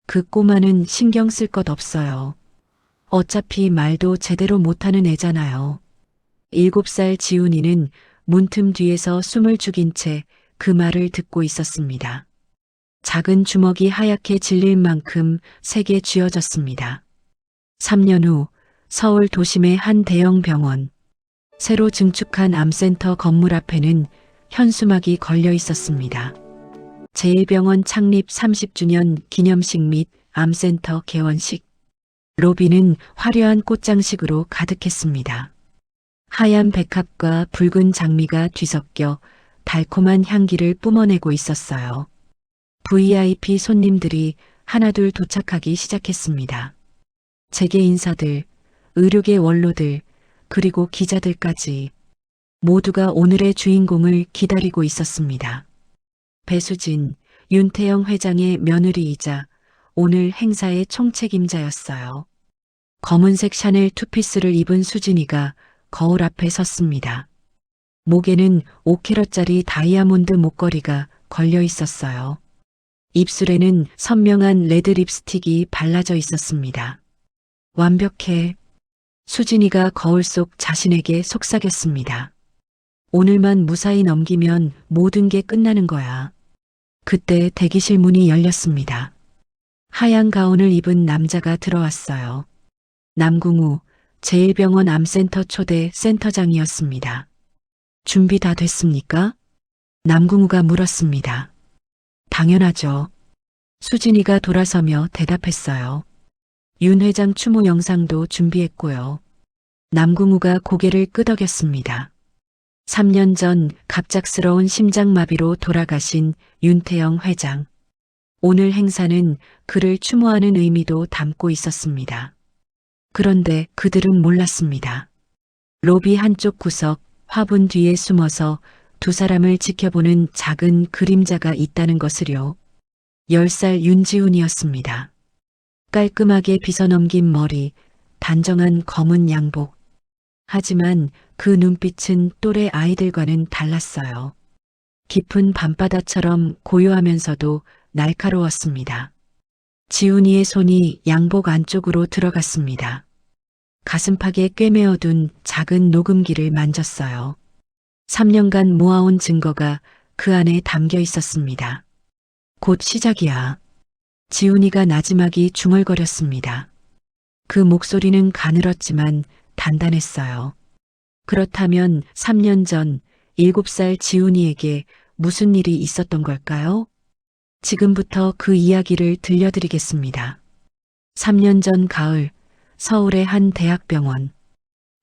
그 꼬마는 신경 쓸 것 없어요. 어차피 말도 제대로 못하는 애잖아요. 7살 지훈이는 문틈 뒤에서 숨을 죽인 채 그 말을 듣고 있었습니다. 작은 주먹이 하얗게 질릴 만큼 세게 쥐어졌습니다. 3년 후 서울 도심의 한 대형 병원. 새로 증축한 암센터 건물 앞에는 현수막이 걸려 있었습니다. 제1병원 창립 30주년 기념식 및 암센터 개원식. 로비는 화려한 꽃장식으로 가득했습니다. 하얀 백합과 붉은 장미가 뒤섞여 달콤한 향기를 뿜어내고 있었어요. VIP 손님들이 하나둘 도착하기 시작했습니다. 재계 인사들, 의료계 원로들, 그리고 기자들까지 모두가 오늘의 주인공을 기다리고 있었습니다. 배수진, 윤태영 회장의 며느리이자 오늘 행사의 총책임자였어요. 검은색 샤넬 투피스를 입은 수진이가 거울 앞에 섰습니다. 목에는 5캐럿짜리 다이아몬드 목걸이가 걸려 있었어요. 입술에는 선명한 레드 립스틱이 발라져 있었습니다. 완벽해. 수진이가 거울 속 자신에게 속삭였습니다. 오늘만 무사히 넘기면 모든 게 끝나는 거야. 그때 대기실 문이 열렸습니다. 하얀 가운을 입은 남자가 들어왔어요. 남궁우 제1병원 암센터 초대 센터장이었습니다. 준비 다 됐습니까? 남궁우가 물었습니다. 당연하죠. 수진이가 돌아서며 대답했어요. 윤 회장 추모 영상도 준비했고요. 남궁우가 고개를 끄덕였습니다. 3년 전 갑작스러운 심장마비로 돌아가신 윤태영 회장. 오늘 행사는 그를 추모하는 의미도 담고 있었습니다. 그런데 그들은 몰랐습니다. 로비 한쪽 구석 화분 뒤에 숨어서 두 사람을 지켜보는 작은 그림자가 있다는 것을요. 10살 윤지훈이었습니다. 깔끔하게 빗어넘긴 머리, 단정한 검은 양복. 하지만 그 눈빛은 또래 아이들과는 달랐어요. 깊은 밤바다처럼 고요하면서도 날카로웠습니다. 지훈이의 손이 양복 안쪽으로 들어갔습니다. 가슴팍에 꿰매어둔 작은 녹음기를 만졌어요. 3년간 모아온 증거가 그 안에 담겨 있었습니다. 곧 시작이야. 지훈이가 나지막이 중얼거렸습니다. 그 목소리는 가늘었지만 단단했어요. 그렇다면 3년 전 7살 지훈이에게 무슨 일이 있었던 걸까요? 지금부터 그 이야기를 들려드리겠습니다. 3년 전 가을 서울의 한 대학병원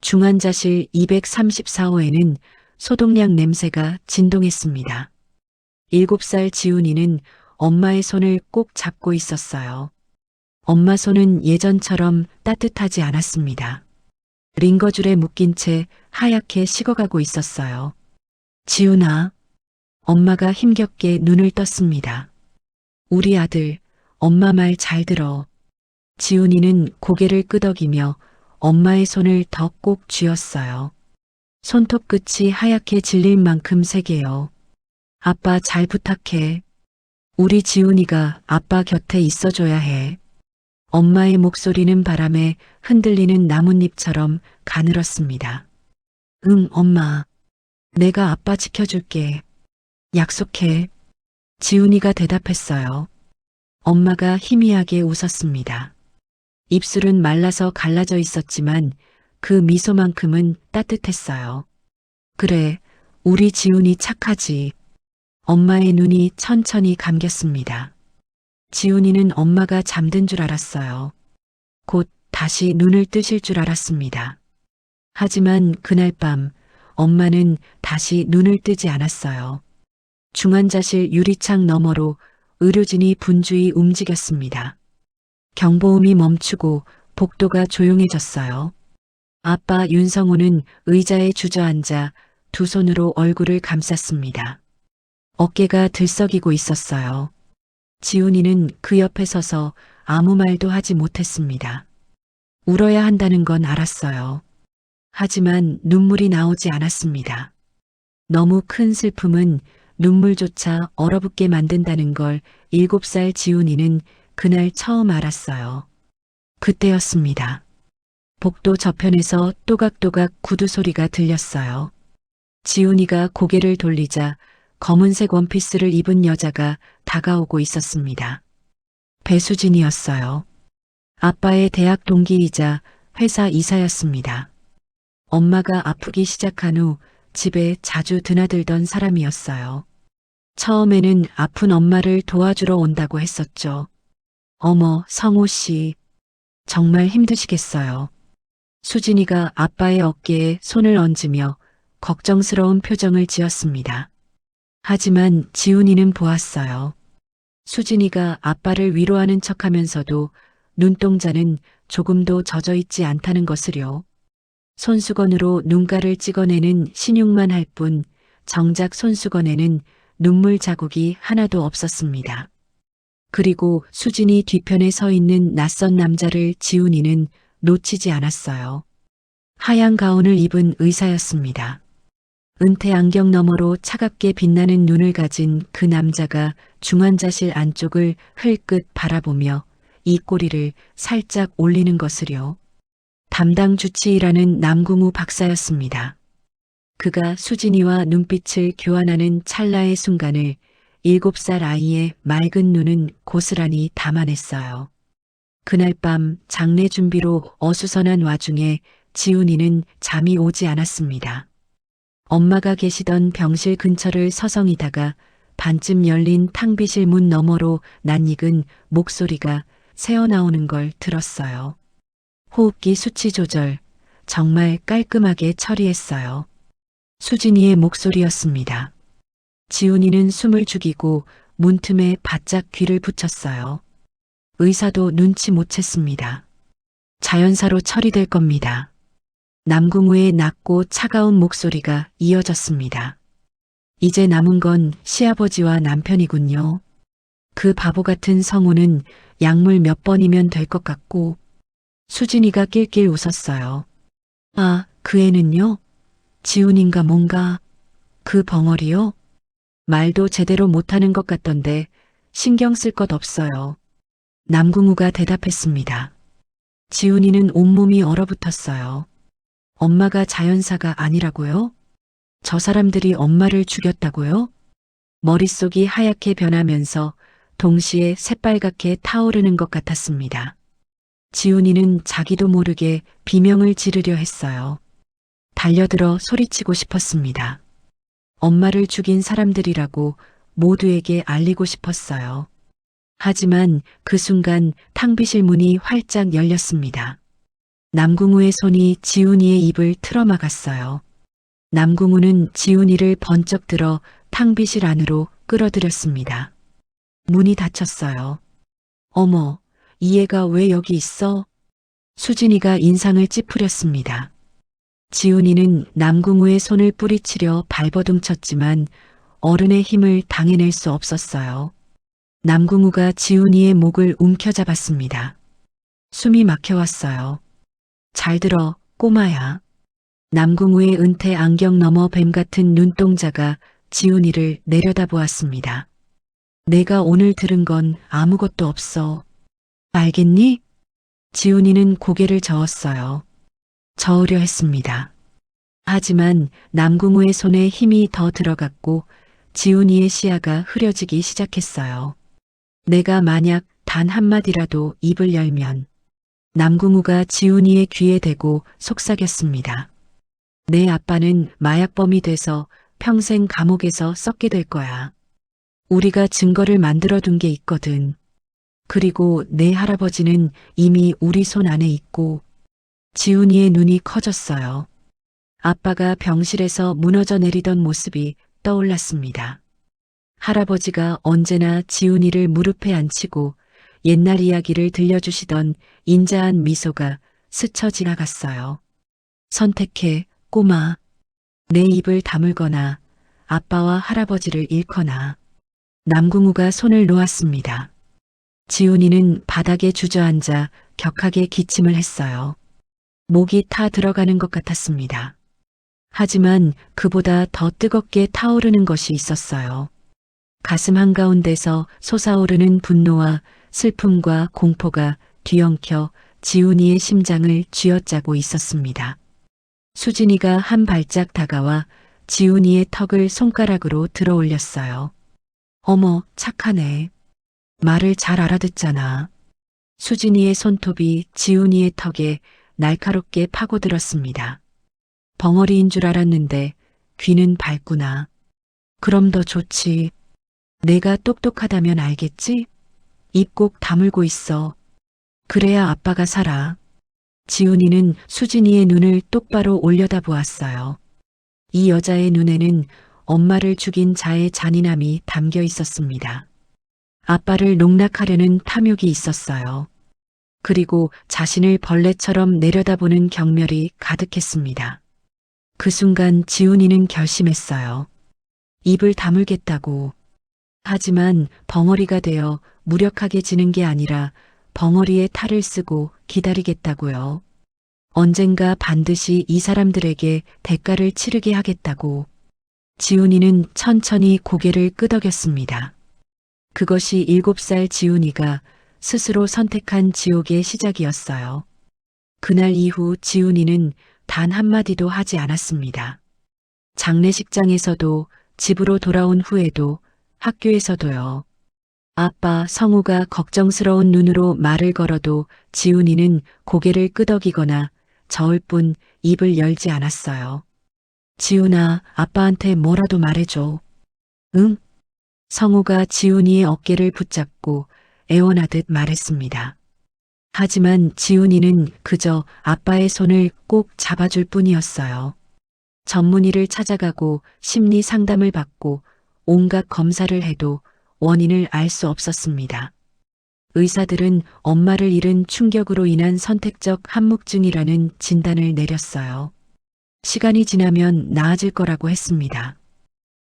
중환자실 234호에는 소독약 냄새가 진동했습니다. 7살 지훈이는 엄마의 손을 꼭 잡고 있었어요. 엄마 손은 예전처럼 따뜻하지 않았습니다. 링거줄에 묶인 채 하얗게 식어가고 있었어요. 지훈아, 엄마가 힘겹게 눈을 떴습니다. 우리 아들, 엄마 말 잘 들어. 지훈이는 고개를 끄덕이며 엄마의 손을 더 꼭 쥐었어요. 손톱 끝이 하얗게 질릴 만큼 세게요. 아빠 잘 부탁해. 우리 지훈이가 아빠 곁에 있어줘야 해. 엄마의 목소리는 바람에 흔들리는 나뭇잎처럼 가늘었습니다. 응, 엄마. 내가 아빠 지켜줄게. 약속해. 지훈이가 대답했어요. 엄마가 희미하게 웃었습니다. 입술은 말라서 갈라져 있었지만 그 미소만큼은 따뜻했어요. 그래, 우리 지훈이 착하지. 엄마의 눈이 천천히 감겼습니다. 지훈이는 엄마가 잠든 줄 알았어요. 곧 다시 눈을 뜨실 줄 알았습니다. 하지만 그날 밤 엄마는 다시 눈을 뜨지 않았어요. 중환자실 유리창 너머로 의료진이 분주히 움직였습니다. 경보음이 멈추고 복도가 조용해졌어요. 아빠 윤성호는 의자에 주저앉아 두 손으로 얼굴을 감쌌습니다. 어깨가 들썩이고 있었어요. 지훈이는 그 옆에 서서 아무 말도 하지 못했습니다. 울어야 한다는 건 알았어요. 하지만 눈물이 나오지 않았습니다. 너무 큰 슬픔은 눈물조차 얼어붙게 만든다는 걸 7살 지훈이는 그날 처음 알았어요. 그때였습니다. 복도 저편에서 또각또각 구두 소리가 들렸어요. 지훈이가 고개를 돌리자 검은색 원피스를 입은 여자가 다가오고 있었습니다. 배수진이었어요. 아빠의 대학 동기이자 회사 이사였습니다. 엄마가 아프기 시작한 후 집에 자주 드나들던 사람이었어요. 처음에는 아픈 엄마를 도와주러 온다고 했었죠. 어머, 성호 씨, 정말 힘드시겠어요. 수진이가 아빠의 어깨에 손을 얹으며 걱정스러운 표정을 지었습니다. 하지만 지훈이는 보았어요. 수진이가 아빠를 위로하는 척하면서도 눈동자는 조금도 젖어 있지 않다는 것을요. 손수건으로 눈가를 찍어내는 신용만 할 뿐 정작 손수건에는 눈물 자국이 하나도 없었습니다. 그리고 수진이 뒤편에 서 있는 낯선 남자를 지훈이는 놓치지 않았어요. 하얀 가운을 입은 의사였습니다. 은퇴 안경 너머로 차갑게 빛나는 눈을 가진 그 남자가 중환자실 안쪽을 흘끗 바라보며 입꼬리를 살짝 올리는 것을요. 담당 주치의라는 남궁우 박사였습니다. 그가 수진이와 눈빛을 교환하는 찰나의 순간을 7살 아이의 맑은 눈은 고스란히 담아냈어요. 그날 밤 장례 준비로 어수선한 와중에 지훈이는 잠이 오지 않았습니다. 엄마가 계시던 병실 근처를 서성이다가 반쯤 열린 탕비실 문 너머로 낯익은 목소리가 새어나오는 걸 들었어요. 호흡기 수치 조절, 정말 깔끔하게 처리했어요. 수진이의 목소리였습니다. 지훈이는 숨을 죽이고 문틈에 바짝 귀를 붙였어요. 의사도 눈치 못 챘습니다. 자연사로 처리될 겁니다. 남궁우의 낮고 차가운 목소리가 이어졌습니다. 이제 남은 건 시아버지와 남편이군요. 그 바보 같은 성우는 약물 몇 번이면 될 것 같고. 수진이가 낄낄 웃었어요. 아, 그 애는요? 지훈인가 뭔가. 그 벙어리요? 말도 제대로 못하는 것 같던데 신경 쓸 것 없어요. 남궁우가 대답했습니다. 지훈이는 온몸이 얼어붙었어요. 엄마가 자연사가 아니라고요? 저 사람들이 엄마를 죽였다고요? 머릿속이 하얗게 변하면서 동시에 새빨갛게 타오르는 것 같았습니다. 지훈이는 자기도 모르게 비명을 지르려 했어요. 달려들어 소리치고 싶었습니다. 엄마를 죽인 사람들이라고 모두에게 알리고 싶었어요. 하지만 그 순간 탕비실 문이 활짝 열렸습니다. 남궁우의 손이 지훈이의 입을 틀어막았어요. 남궁우는 지훈이를 번쩍 들어 탕비실 안으로 끌어들였습니다. 문이 닫혔어요. 어머, 이 애가 왜 여기 있어? 수진이가 인상을 찌푸렸습니다. 지훈이는 남궁우의 손을 뿌리치려 발버둥 쳤지만 어른의 힘을 당해낼 수 없었어요. 남궁우가 지훈이의 목을 움켜잡았습니다. 숨이 막혀왔어요. 잘 들어, 꼬마야. 남궁우의 은퇴 안경 너머 뱀 같은 눈동자가 지훈이를 내려다보았습니다. 내가 오늘 들은 건 아무것도 없어. 알겠니? 지훈이는 고개를 저었어요. 저으려 했습니다. 하지만 남궁우의 손에 힘이 더 들어갔고 지훈이의 시야가 흐려지기 시작했어요. 내가 만약 단 한마디라도 입을 열면 남궁우가 지훈이의 귀에 대고 속삭였습니다. 내 아빠는 마약범이 돼서 평생 감옥에서 썩게 될 거야. 우리가 증거를 만들어둔 게 있거든. 그리고 내 할아버지는 이미 우리 손 안에 있고. 지훈이의 눈이 커졌어요. 아빠가 병실에서 무너져 내리던 모습이 떠올랐습니다. 할아버지가 언제나 지훈이를 무릎에 앉히고 옛날 이야기를 들려주시던 인자한 미소가 스쳐 지나갔어요. 선택해, 꼬마. 내 입을 다물거나 아빠와 할아버지를 잃거나. 남궁우가 손을 놓았습니다. 지훈이는 바닥에 주저앉아 격하게 기침을 했어요. 목이 타 들어가는 것 같았습니다. 하지만 그보다 더 뜨겁게 타오르는 것이 있었어요. 가슴 한가운데서 솟아오르는 분노와 슬픔과 공포가 뒤엉켜 지훈이의 심장을 쥐어짜고 있었습니다. 수진이가 한 발짝 다가와 지훈이의 턱을 손가락으로 들어 올렸어요. 어머, 착하네. 말을 잘 알아듣잖아. 수진이의 손톱이 지훈이의 턱에 날카롭게 파고들었습니다. 벙어리인 줄 알았는데 귀는 밝구나. 그럼 더 좋지. 내가 똑똑하다면 알겠지? 입 꼭 다물고 있어. 그래야 아빠가 살아. 지훈이는 수진이의 눈을 똑바로 올려다 보았어요. 이 여자의 눈에는 엄마를 죽인 자의 잔인함이 담겨 있었습니다. 아빠를 농락하려는 탐욕이 있었어요. 그리고 자신을 벌레처럼 내려다보는 경멸이 가득했습니다. 그 순간 지훈이는 결심했어요. 입을 다물겠다고. 하지만 벙어리가 되어 무력하게 지는 게 아니라 벙어리에 탈을 쓰고 기다리겠다고요. 언젠가 반드시 이 사람들에게 대가를 치르게 하겠다고. 지훈이는 천천히 고개를 끄덕였습니다. 그것이 7살 지훈이가 스스로 선택한 지옥의 시작이었어요. 그날 이후 지훈이는 단 한마디도 하지 않았습니다. 장례식장에서도, 집으로 돌아온 후에도, 학교에서도요. 아빠 성우가 걱정스러운 눈으로 말을 걸어도 지훈이는 고개를 끄덕이거나 저을 뿐 입을 열지 않았어요. 지훈아, 아빠한테 뭐라도 말해줘. 응? 성우가 지훈이의 어깨를 붙잡고 애원하듯 말했습니다. 하지만 지훈이는 그저 아빠의 손을 꼭 잡아줄 뿐이었어요. 전문의를 찾아가고 심리 상담을 받고 온갖 검사를 해도 원인을 알 수 없었습니다. 의사들은 엄마를 잃은 충격으로 인한 선택적 한묵증이라는 진단을 내렸어요. 시간이 지나면 나아질 거라고 했습니다.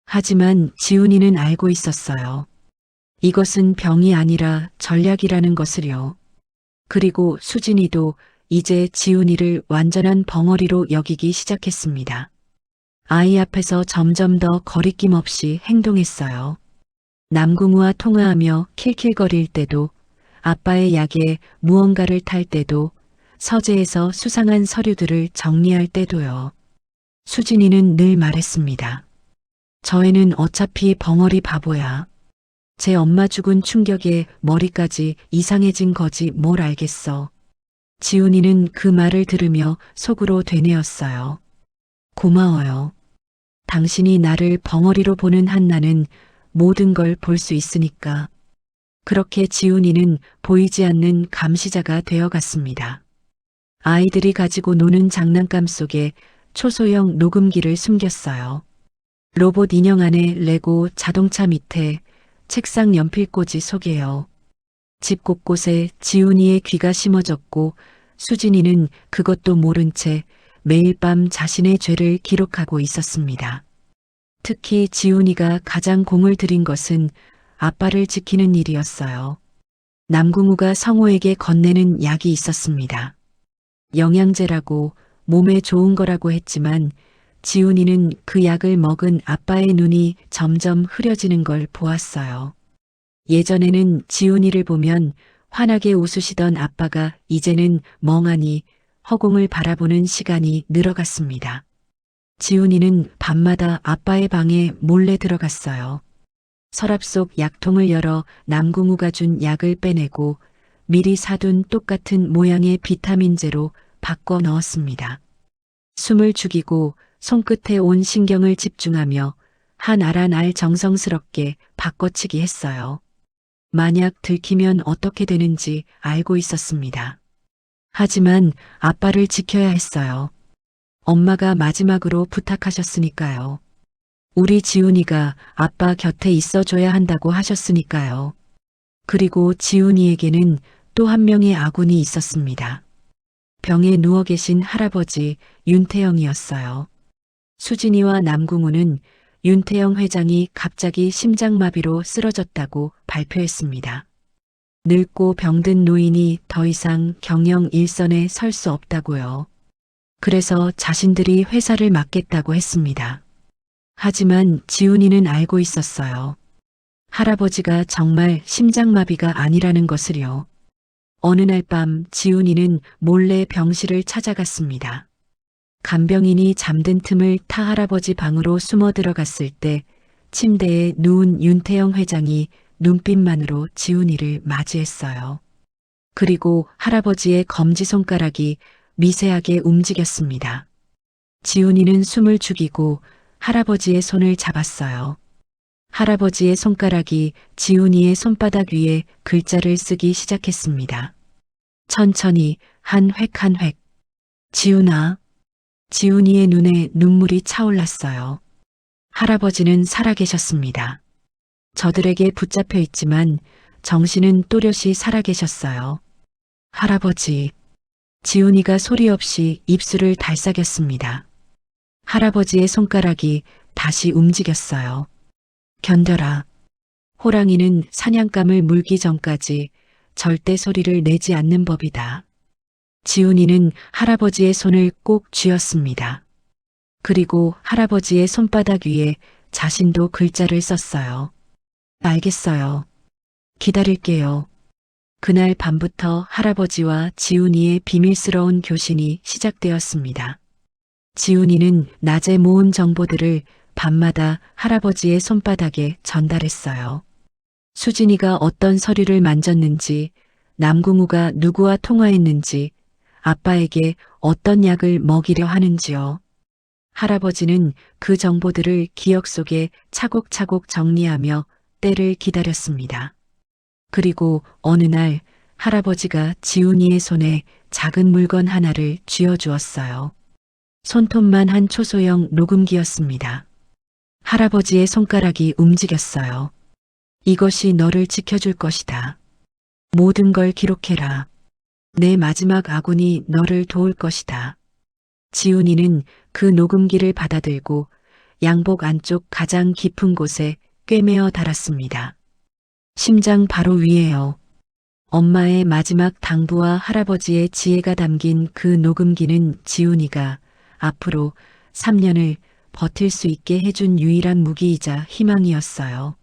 하지만 지훈이는 알고 있었어요. 이것은 병이 아니라 전략이라는 것을요. 그리고 수진이도 이제 지훈이를 완전한 벙어리로 여기기 시작했습니다. 아이 앞에서 점점 더 거리낌 없이 행동했어요. 남궁우와 통화하며 킬킬거릴 때도, 아빠의 약에 무언가를 탈 때도, 서재에서 수상한 서류들을 정리할 때도요. 수진이는 늘 말했습니다. 저 애는 어차피 벙어리 바보야. 제 엄마 죽은 충격에 머리까지 이상해진 거지 뭘 알겠어. 지훈이는 그 말을 들으며 속으로 되뇌었어요. 고마워요. 당신이 나를 벙어리로 보는 한나는 모든 걸 볼 수 있으니까. 그렇게 지훈이는 보이지 않는 감시자가 되어갔습니다. 아이들이 가지고 노는 장난감 속에 초소형 녹음기를 숨겼어요. 로봇 인형 안에 레고 자동차 밑에 책상 연필꽂이 속에요. 집 곳곳에 지훈이의 귀가 심어졌고 수진이는 그것도 모른 채 매일 밤 자신의 죄를 기록하고 있었습니다. 특히 지훈이가 가장 공을 들인 것은 아빠를 지키는 일이었어요. 남궁우가 성호에게 건네는 약이 있었습니다. 영양제라고 몸에 좋은 거라고 했지만 지훈이는 그 약을 먹은 아빠의 눈이 점점 흐려지는 걸 보았어요. 예전에는 지훈이를 보면 환하게 웃으시던 아빠가 이제는 멍하니 허공을 바라보는 시간이 늘어갔습니다. 지훈이는 밤마다 아빠의 방에 몰래 들어갔어요. 서랍 속 약통을 열어 남궁우가 준 약을 빼내고 미리 사둔 똑같은 모양의 비타민제로 바꿔 넣었습니다. 숨을 죽이고 손끝에 온 신경을 집중하며 한 알 한 알 정성스럽게 바꿔치기 했어요. 만약 들키면 어떻게 되는지 알고 있었습니다. 하지만 아빠를 지켜야 했어요. 엄마가 마지막으로 부탁하셨으니까요. 우리 지훈이가 아빠 곁에 있어줘야 한다고 하셨으니까요. 그리고 지훈이에게는 또 한 명의 아군이 있었습니다. 병에 누워 계신 할아버지 윤태영이었어요. 수진이와 남궁우는 윤태영 회장이 갑자기 심장마비로 쓰러졌다고 발표했습니다. 늙고 병든 노인이 더 이상 경영 일선에 설 수 없다고요. 그래서 자신들이 회사를 맡겠다고 했습니다. 하지만 지훈이는 알고 있었어요. 할아버지가 정말 심장마비가 아니라는 것을요. 어느 날 밤 지훈이는 몰래 병실을 찾아갔습니다. 간병인이 잠든 틈을 타 할아버지 방으로 숨어 들어갔을 때 침대에 누운 윤태영 회장이 눈빛만으로 지훈이를 맞이했어요. 그리고 할아버지의 검지손가락이 미세하게 움직였습니다. 지훈이는 숨을 죽이고 할아버지의 손을 잡았어요. 할아버지의 손가락이 지훈이의 손바닥 위에 글자를 쓰기 시작했습니다. 천천히 한 획 한 획. 지훈아. 지훈이의 눈에 눈물이 차올랐어요. 할아버지는 살아계셨습니다. 저들에게 붙잡혀 있지만 정신은 또렷이 살아계셨어요. 할아버지. 지훈이가 소리 없이 입술을 달싹였습니다. 할아버지의 손가락이 다시 움직였어요. 견뎌라. 호랑이는 사냥감을 물기 전까지 절대 소리를 내지 않는 법이다. 지훈이는 할아버지의 손을 꼭 쥐었습니다. 그리고 할아버지의 손바닥 위에 자신도 글자를 썼어요. 알겠어요. 기다릴게요. 그날 밤부터 할아버지와 지훈이의 비밀스러운 교신이 시작되었습니다. 지훈이는 낮에 모은 정보들을 밤마다 할아버지의 손바닥에 전달했어요. 수진이가 어떤 서류를 만졌는지, 남궁우가 누구와 통화했는지, 아빠에게 어떤 약을 먹이려 하는지요. 할아버지는 그 정보들을 기억 속에 차곡차곡 정리하며 때를 기다렸습니다. 그리고 어느 날 할아버지가 지훈이의 손에 작은 물건 하나를 쥐어주었어요. 손톱만 한 초소형 녹음기였습니다. 할아버지의 손가락이 움직였어요. 이것이 너를 지켜줄 것이다. 모든 걸 기록해라. 내 마지막 아군이 너를 도울 것이다. 지훈이는 그 녹음기를 받아들고 양복 안쪽 가장 깊은 곳에 꿰매어 달았습니다. 심장 바로 위에요. 엄마의 마지막 당부와 할아버지의 지혜가 담긴 그 녹음기는 지훈이가 앞으로 3년을 버틸 수 있게 해준 유일한 무기이자 희망이었어요.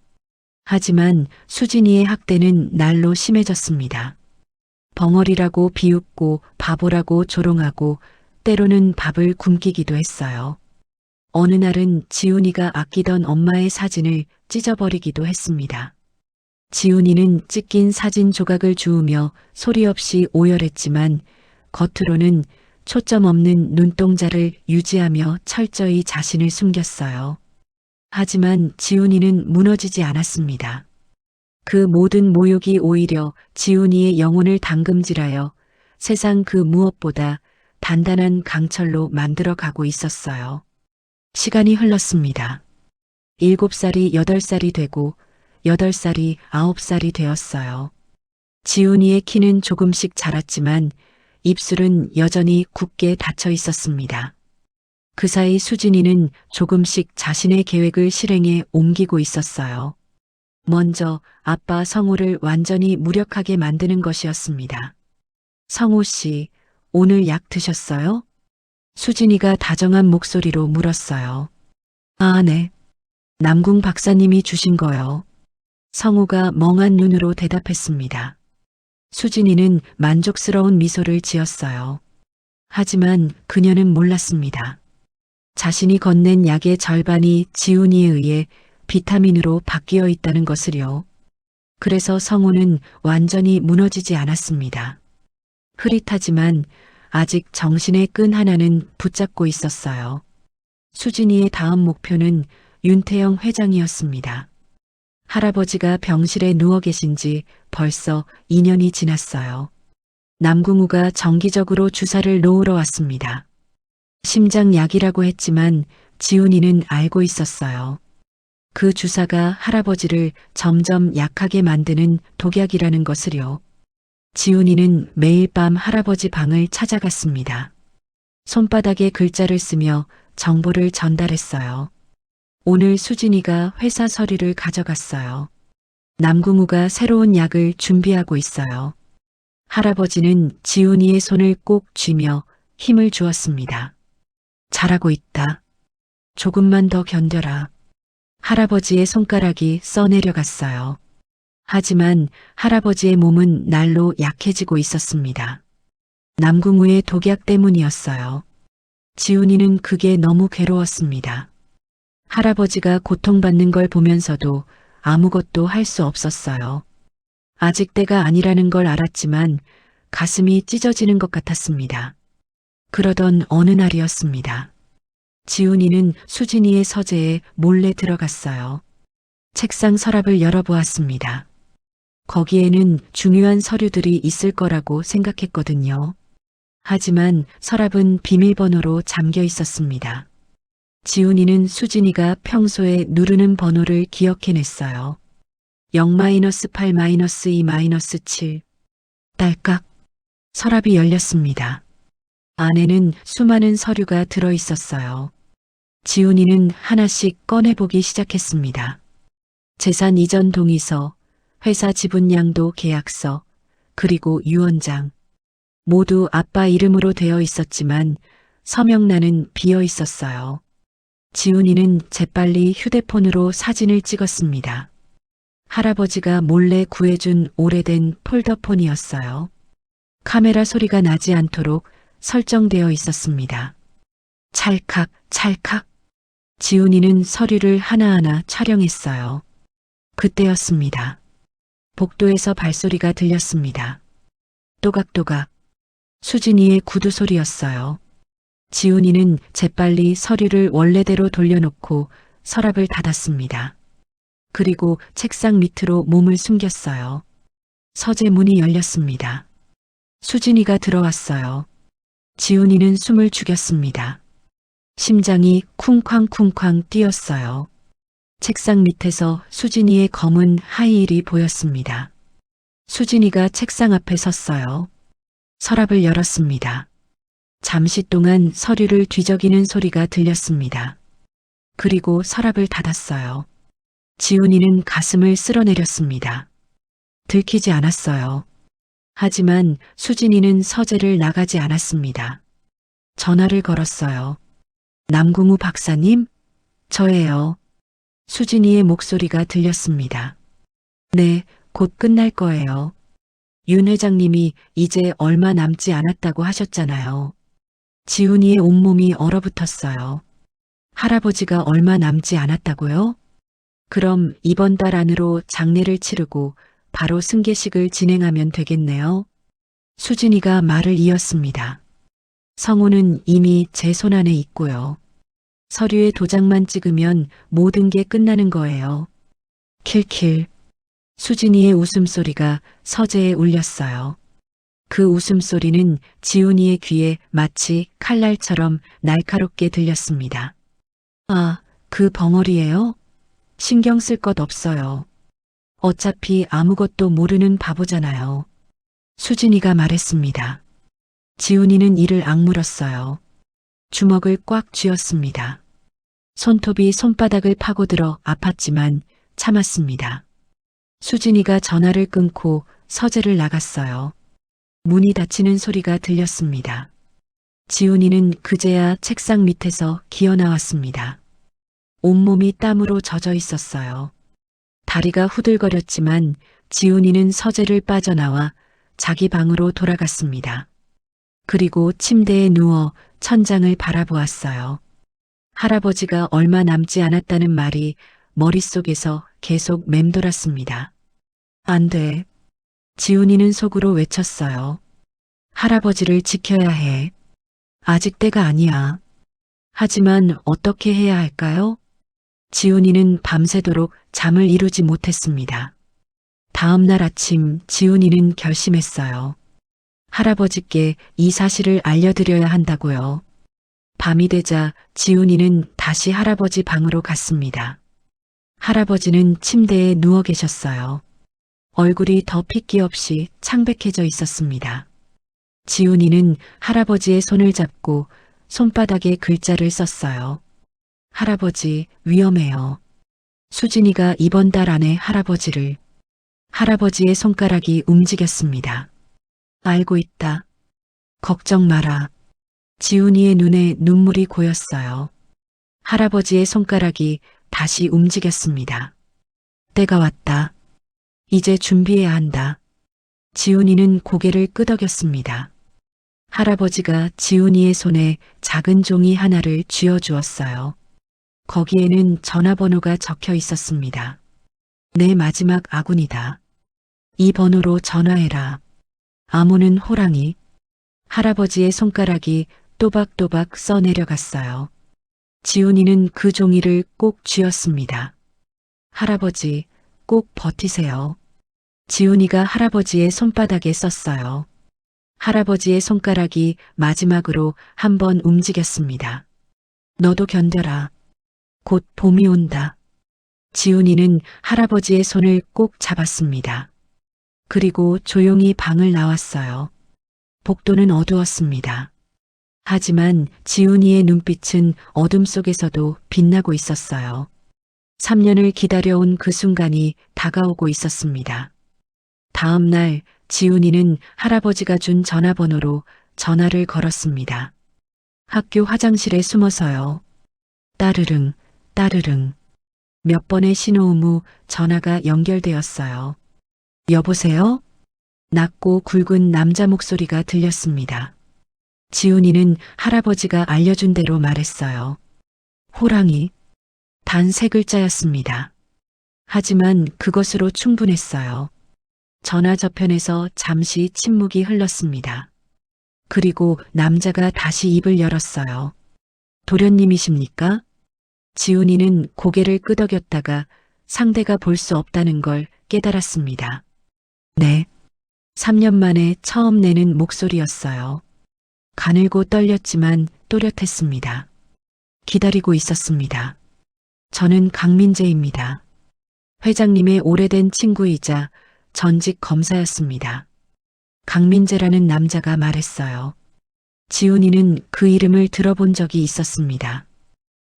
하지만 수진이의 학대는 날로 심해졌습니다. 벙어리라고 비웃고 바보라고 조롱하고 때로는 밥을 굶기기도 했어요. 어느 날은 지훈이가 아끼던 엄마의 사진을 찢어버리기도 했습니다. 지훈이는 찢긴 사진 조각을 주우며 소리 없이 오열했지만 겉으로는 초점 없는 눈동자를 유지하며 철저히 자신을 숨겼어요. 하지만 지훈이는 무너지지 않았습니다. 그 모든 모욕이 오히려 지훈이의 영혼을 당금질하여 세상 그 무엇보다 단단한 강철로 만들어 가고 있었어요. 시간이 흘렀습니다. 7살이 8살이 되고 8살이 9살이 되었어요. 지훈이의 키는 조금씩 자랐지만 입술은 여전히 굳게 닫혀 있었습니다. 그 사이 수진이는 조금씩 자신의 계획을 실행에 옮기고 있었어요. 먼저 아빠 성우를 완전히 무력하게 만드는 것이었습니다. 성우 씨, 오늘 약 드셨어요? 수진이가 다정한 목소리로 물었어요. 아, 네. 남궁 박사님이 주신 거요. 성우가 멍한 눈으로 대답했습니다. 수진이는 만족스러운 미소를 지었어요. 하지만 그녀는 몰랐습니다. 자신이 건넨 약의 절반이 지훈이에 의해 비타민으로 바뀌어 있다는 것을요. 그래서 성우는 완전히 무너지지 않았습니다. 흐릿하지만 아직 정신의 끈 하나는 붙잡고 있었어요. 수진이의 다음 목표는 윤태영 회장이었습니다. 할아버지가 병실에 누워 계신 지 벌써 2년이 지났어요. 남궁우가 정기적으로 주사를 놓으러 왔습니다. 심장약이라고 했지만 지훈이는 알고 있었어요. 그 주사가 할아버지를 점점 약하게 만드는 독약이라는 것을요. 지훈이는 매일 밤 할아버지 방을 찾아갔습니다. 손바닥에 글자를 쓰며 정보를 전달했어요. 오늘 수진이가 회사 서류를 가져갔어요. 남궁우가 새로운 약을 준비하고 있어요. 할아버지는 지훈이의 손을 꼭 쥐며 힘을 주었습니다. 잘하고 있다. 조금만 더 견뎌라. 할아버지의 손가락이 써내려갔어요. 하지만 할아버지의 몸은 날로 약해지고 있었습니다. 남궁우의 독약 때문이었어요. 지훈이는 그게 너무 괴로웠습니다. 할아버지가 고통받는 걸 보면서도 아무것도 할 수 없었어요. 아직 때가 아니라는 걸 알았지만 가슴이 찢어지는 것 같았습니다. 그러던 어느 날이었습니다. 지훈이는 수진이의 서재에 몰래 들어갔어요. 책상 서랍을 열어보았습니다. 거기에는 중요한 서류들이 있을 거라고 생각했거든요. 하지만 서랍은 비밀번호로 잠겨 있었습니다. 지훈이는 수진이가 평소에 누르는 번호를 기억해냈어요. 0-8-2-7. 딸깍. 서랍이 열렸습니다. 안에는 수많은 서류가 들어 있었어요. 지훈이는 하나씩 꺼내보기 시작했습니다. 재산 이전 동의서, 회사 지분 양도 계약서, 그리고 유언장. 모두 아빠 이름으로 되어 있었지만 서명란은 비어 있었어요. 지훈이는 재빨리 휴대폰으로 사진을 찍었습니다. 할아버지가 몰래 구해준 오래된 폴더폰이었어요. 카메라 소리가 나지 않도록 설정되어 있었습니다. 찰칵, 찰칵. 지훈이는 서류를 하나하나 촬영했어요. 그때였습니다. 복도에서 발소리가 들렸습니다. 또각또각. 수진이의 구두 소리였어요. 지훈이는 재빨리 서류를 원래대로 돌려놓고 서랍을 닫았습니다. 그리고 책상 밑으로 몸을 숨겼어요. 서재 문이 열렸습니다. 수진이가 들어왔어요. 지훈이는 숨을 죽였습니다. 심장이 쿵쾅쿵쾅 뛰었어요. 책상 밑에서 수진이의 검은 하이힐이 보였습니다. 수진이가 책상 앞에 섰어요. 서랍을 열었습니다. 잠시 동안 서류를 뒤적이는 소리가 들렸습니다. 그리고 서랍을 닫았어요. 지훈이는 가슴을 쓸어내렸습니다. 들키지 않았어요. 하지만 수진이는 서재를 나가지 않았습니다. 전화를 걸었어요. 남궁우 박사님? 저예요. 수진이의 목소리가 들렸습니다. 네, 곧 끝날 거예요. 윤 회장님이 이제 얼마 남지 않았다고 하셨잖아요. 지훈이의 온몸이 얼어붙었어요. 할아버지가 얼마 남지 않았다고요? 그럼 이번 달 안으로 장례를 치르고 바로 승계식을 진행하면 되겠네요. 수진이가 말을 이었습니다. 성우는 이미 제 손안에 있고요. 서류에 도장만 찍으면 모든 게 끝나는 거예요. 킬킬. 수진이의 웃음소리가 서재에 울렸어요. 그 웃음소리는 지훈이의 귀에 마치 칼날처럼 날카롭게 들렸습니다. 아, 그 벙어리예요? 신경 쓸 것 없어요. 어차피 아무것도 모르는 바보잖아요. 수진이가 말했습니다. 지훈이는 이를 악물었어요. 주먹을 꽉 쥐었습니다. 손톱이 손바닥을 파고들어 아팠지만 참았습니다. 수진이가 전화를 끊고 서재를 나갔어요. 문이 닫히는 소리가 들렸습니다. 지훈이는 그제야 책상 밑에서 기어나왔습니다. 온몸이 땀으로 젖어 있었어요. 다리가 후들거렸지만 지훈이는 서재를 빠져나와 자기 방으로 돌아갔습니다. 그리고 침대에 누워 천장을 바라보았어요. 할아버지가 얼마 남지 않았다는 말이 머릿속에서 계속 맴돌았습니다. 안 돼. 지훈이는 속으로 외쳤어요. 할아버지를 지켜야 해. 아직 때가 아니야. 하지만 어떻게 해야 할까요? 지훈이는 밤새도록 잠을 이루지 못했습니다. 다음 날 아침 지훈이는 결심했어요. 할아버지께 이 사실을 알려드려야 한다고요. 밤이 되자 지훈이는 다시 할아버지 방으로 갔습니다. 할아버지는 침대에 누워 계셨어요. 얼굴이 더 핏기 없이 창백해져 있었습니다. 지훈이는 할아버지의 손을 잡고 손바닥에 글자를 썼어요. 할아버지, 위험해요. 수진이가 이번 달 안에 할아버지를. 할아버지의 손가락이 움직였습니다. 알고 있다. 걱정 마라. 지훈이의 눈에 눈물이 고였어요. 할아버지의 손가락이 다시 움직였습니다. 때가 왔다. 이제 준비해야 한다. 지훈이는 고개를 끄덕였습니다. 할아버지가 지훈이의 손에 작은 종이 하나를 쥐어주었어요. 거기에는 전화번호가 적혀 있었습니다. 내 마지막 아군이다. 이 번호로 전화해라. 암호는 호랑이. 할아버지의 손가락이 또박또박 써내려갔어요. 지훈이는 그 종이를 꼭 쥐었습니다. 할아버지, 꼭 버티세요. 지훈이가 할아버지의 손바닥에 썼어요. 할아버지의 손가락이 마지막으로 한 번 움직였습니다. 너도 견뎌라. 곧 봄이 온다. 지훈이는 할아버지의 손을 꼭 잡았습니다. 그리고 조용히 방을 나왔어요. 복도는 어두웠습니다. 하지만 지훈이의 눈빛은 어둠 속에서도 빛나고 있었어요. 3년을 기다려온 그 순간이 다가오고 있었습니다. 다음 날 지훈이는 할아버지가 준 전화번호로 전화를 걸었습니다. 학교 화장실에 숨어서요. 따르릉, 따르릉. 몇 번의 신호음 후 전화가 연결되었어요. 여보세요? 낮고 굵은 남자 목소리가 들렸습니다. 지훈이는 할아버지가 알려준 대로 말했어요. 호랑이. 단 3글자였습니다. 하지만 그것으로 충분했어요. 전화 저편에서 잠시 침묵이 흘렀습니다. 그리고 남자가 다시 입을 열었어요. 도련님이십니까? 지훈이는 고개를 끄덕였다가 상대가 볼 수 없다는 걸 깨달았습니다. 네. 3년 만에 처음 내는 목소리였어요. 가늘고 떨렸지만 또렷했습니다. 기다리고 있었습니다. 저는 강민재입니다. 회장님의 오래된 친구이자 전직 검사였습니다. 강민재라는 남자가 말했어요. 지훈이는 그 이름을 들어본 적이 있었습니다.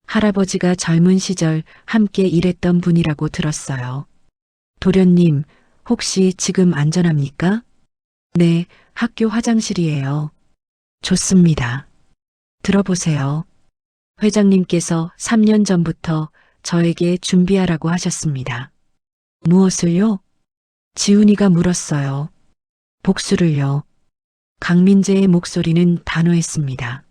할아버지가 젊은 시절 함께 일했던 분이라고 들었어요. 도련님, 혹시 지금 안전합니까? 네, 학교 화장실이에요. 좋습니다. 들어보세요. 회장님께서 3년 전부터 저에게 준비하라고 하셨습니다. 무엇을요? 지훈이가 물었어요. 복수를요. 강민재의 목소리는 단호했습니다.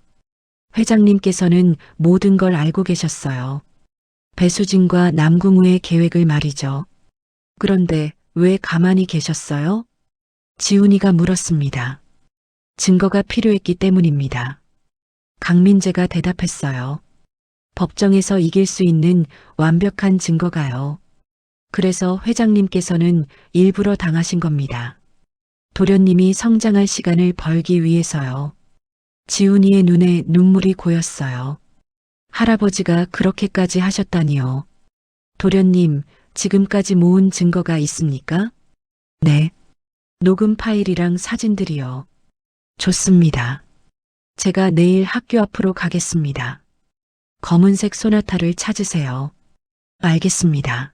회장님께서는 모든 걸 알고 계셨어요. 배수진과 남궁우의 계획을 말이죠. 그런데 왜 가만히 계셨어요? 지훈이가 물었습니다. 증거가 필요했기 때문입니다. 강민재가 대답했어요. 법정에서 이길 수 있는 완벽한 증거가요. 그래서 회장님께서는 일부러 당하신 겁니다. 도련님이 성장할 시간을 벌기 위해서요. 지훈이의 눈에 눈물이 고였어요. 할아버지가 그렇게까지 하셨다니요. 도련님, 지금까지 모은 증거가 있습니까? 네. 녹음 파일이랑 사진들이요. 좋습니다. 제가 내일 학교 앞으로 가겠습니다. 검은색 소나타를 찾으세요. 알겠습니다.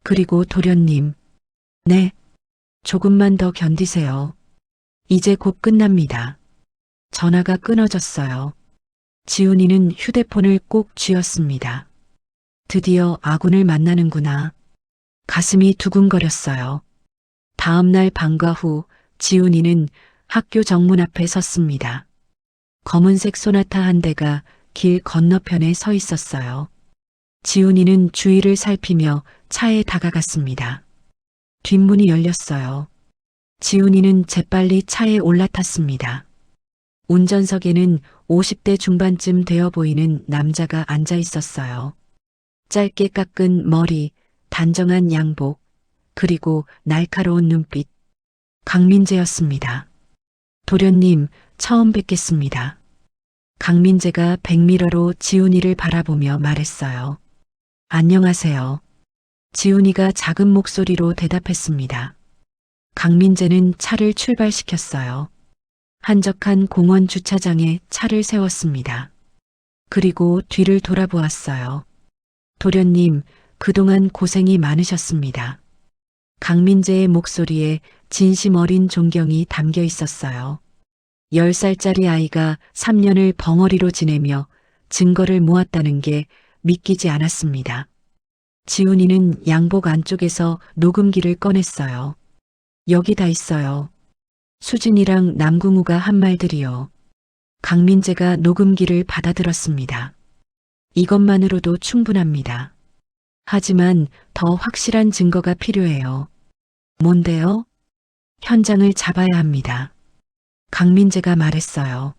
그리고 도련님. 네. 조금만 더 견디세요. 이제 곧 끝납니다. 전화가 끊어졌어요. 지훈이는 휴대폰을 꼭 쥐었습니다. 드디어 아군을 만나는구나. 가슴이 두근거렸어요. 다음 날 방과 후 지훈이는 학교 정문 앞에 섰습니다. 검은색 소나타 한 대가 길 건너편에 서 있었어요. 지훈이는 주위를 살피며 차에 다가갔습니다. 뒷문이 열렸어요. 지훈이는 재빨리 차에 올라탔습니다. 운전석에는 50대 중반쯤 되어 보이는 남자가 앉아 있었어요. 짧게 깎은 머리, 단정한 양복, 그리고 날카로운 눈빛. 강민재였습니다. 도련님, 처음 뵙겠습니다. 강민재가 백미러로 지훈이를 바라보며 말했어요. 안녕하세요. 지훈이가 작은 목소리로 대답했습니다. 강민재는 차를 출발시켰어요. 한적한 공원 주차장에 차를 세웠습니다. 그리고 뒤를 돌아보았어요. 도련님, 그동안 고생이 많으셨습니다. 강민재의 목소리에 진심 어린 존경이 담겨 있었어요. 10살짜리 아이가 3년을 벙어리로 지내며 증거를 모았다는 게 믿기지 않았습니다. 지훈이는 양복 안쪽에서 녹음기를 꺼냈어요. 여기 다 있어요. 수진이랑 남궁우가 한 말들이요. 강민재가 녹음기를 받아들었습니다. 이것만으로도 충분합니다. 하지만 더 확실한 증거가 필요해요. 뭔데요? 현장을 잡아야 합니다. 강민재가 말했어요.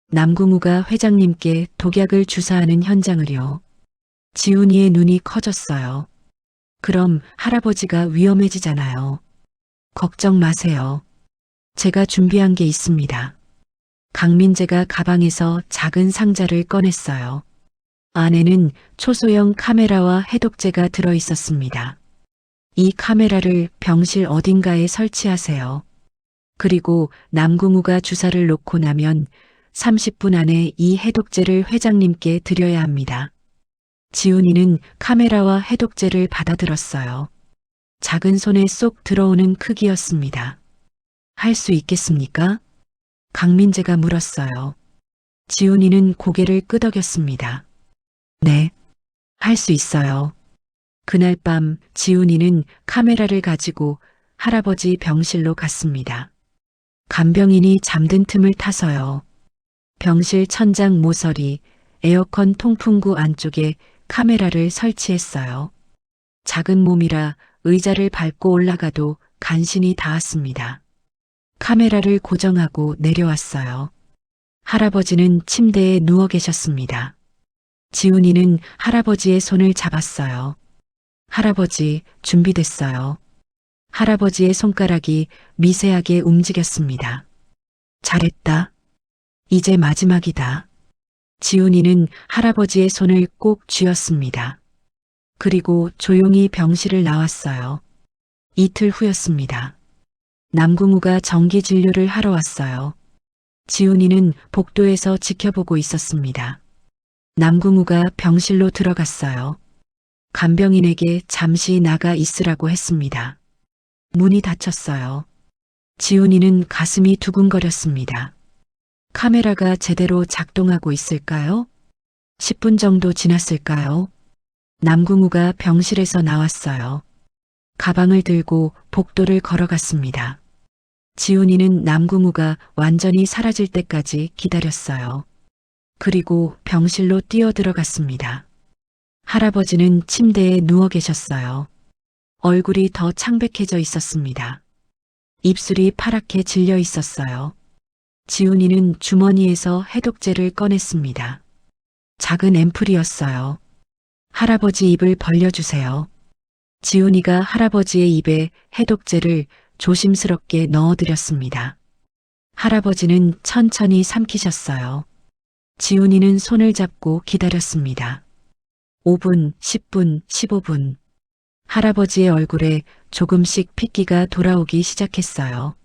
남궁우가 회장님께 독약을 주사하는 현장을요. 지훈이의 눈이 커졌어요. 그럼 할아버지가 위험해지잖아요. 걱정 마세요. 제가 준비한 게 있습니다. 강민재가 가방에서 작은 상자를 꺼냈어요. 안에는 초소형 카메라와 해독제가 들어 있었습니다. 이 카메라를 병실 어딘가에 설치하세요. 그리고 남궁우가 주사를 놓고 나면 30분 안에 이 해독제를 회장님께 드려야 합니다. 지훈이는 카메라와 해독제를 받아들었어요. 작은 손에 쏙 들어오는 크기였습니다. 할 수 있겠습니까? 강민재가 물었어요. 지훈이는 고개를 끄덕였습니다. 네, 할 수 있어요. 그날 밤 지훈이는 카메라를 가지고 할아버지 병실로 갔습니다. 간병인이 잠든 틈을 타서요. 병실 천장 모서리, 에어컨 통풍구 안쪽에 카메라를 설치했어요. 작은 몸이라 의자를 밟고 올라가도 간신히 닿았습니다. 카메라를 고정하고 내려왔어요. 할아버지는 침대에 누워 계셨습니다. 지훈이는 할아버지의 손을 잡았어요. 할아버지, 준비됐어요. 할아버지의 손가락이 미세하게 움직였습니다. 잘했다. 이제 마지막이다. 지훈이는 할아버지의 손을 꼭 쥐었습니다. 그리고 조용히 병실을 나왔어요. 이틀 후였습니다. 남궁우가 정기 진료를 하러 왔어요. 지훈이는 복도에서 지켜보고 있었습니다. 남궁우가 병실로 들어갔어요. 간병인에게 잠시 나가 있으라고 했습니다. 문이 닫혔어요. 지훈이는 가슴이 두근거렸습니다. 카메라가 제대로 작동하고 있을까요? 10분 정도 지났을까요? 남궁우가 병실에서 나왔어요. 가방을 들고 복도를 걸어갔습니다. 지훈이는 남궁우가 완전히 사라질 때까지 기다렸어요. 그리고 병실로 뛰어들어갔습니다. 할아버지는 침대에 누워 계셨어요. 얼굴이 더 창백해져 있었습니다. 입술이 파랗게 질려 있었어요. 지훈이는 주머니에서 해독제를 꺼냈습니다. 작은 앰플이었어요. 할아버지 입을 벌려주세요. 지훈이가 할아버지의 입에 해독제를 조심스럽게 넣어드렸습니다. 할아버지는 천천히 삼키셨어요. 지훈이는 손을 잡고 기다렸습니다. 5분, 10분, 15분. 할아버지의 얼굴에 조금씩 핏기가 돌아오기 시작했어요.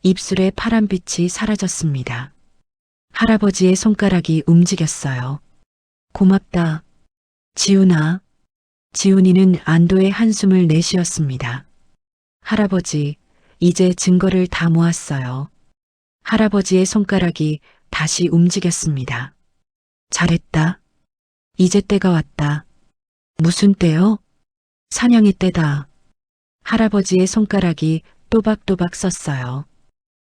입술의 파란빛이 사라졌습니다. 할아버지의 손가락이 움직였어요. 고맙다. 지훈아. 지훈이는 안도의 한숨을 내쉬었습니다. 할아버지, 이제 증거를 다 모았어요. 할아버지의 손가락이 다시 움직였습니다. 잘했다. 이제 때가 왔다. 무슨 때요? 사냥의 때다. 할아버지의 손가락이 또박또박 썼어요.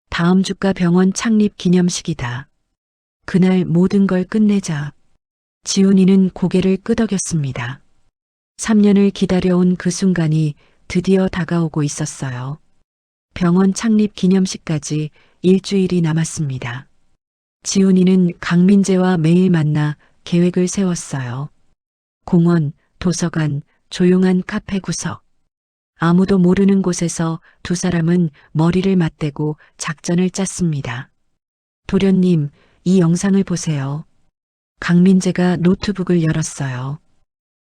다음 주가 병원 창립 기념식이다. 그날 모든 걸 끝내자. 지훈이는 고개를 끄덕였습니다. 3년을 기다려온 그 순간이 드디어 다가오고 있었어요. 병원 창립 기념식까지 일주일이 남았습니다. 지훈이는 강민재와 매일 만나 계획을 세웠어요. 공원, 도서관, 조용한 카페 구석. 아무도 모르는 곳에서 두 사람은 머리를 맞대고 작전을 짰습니다. 도련님, 이 영상을 보세요. 강민재가 노트북을 열었어요.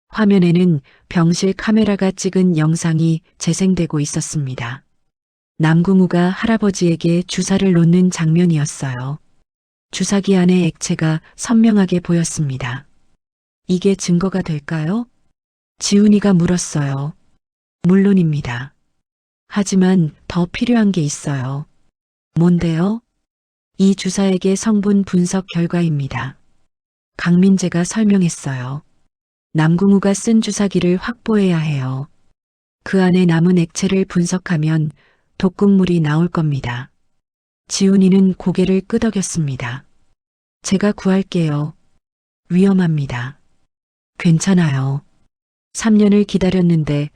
화면에는 병실 카메라가 찍은 영상이 재생되고 있었습니다. 남궁우가 할아버지에게 주사를 놓는 장면이었어요. 주사기 안의 액체가 선명하게 보였습니다. 이게 증거가 될까요? 지훈이가 물었어요. 물론입니다. 하지만 더 필요한 게 있어요. 뭔데요? 이 주사액의 성분 분석 결과입니다. 강민재가 설명했어요. 남궁우가 쓴 주사기를 확보해야 해요. 그 안에 남은 액체를 분석하면 독극물이 나올 겁니다. 지훈이는 고개를 끄덕였습니다. 제가 구할게요. 위험합니다. 괜찮아요. 3년을 기다렸는데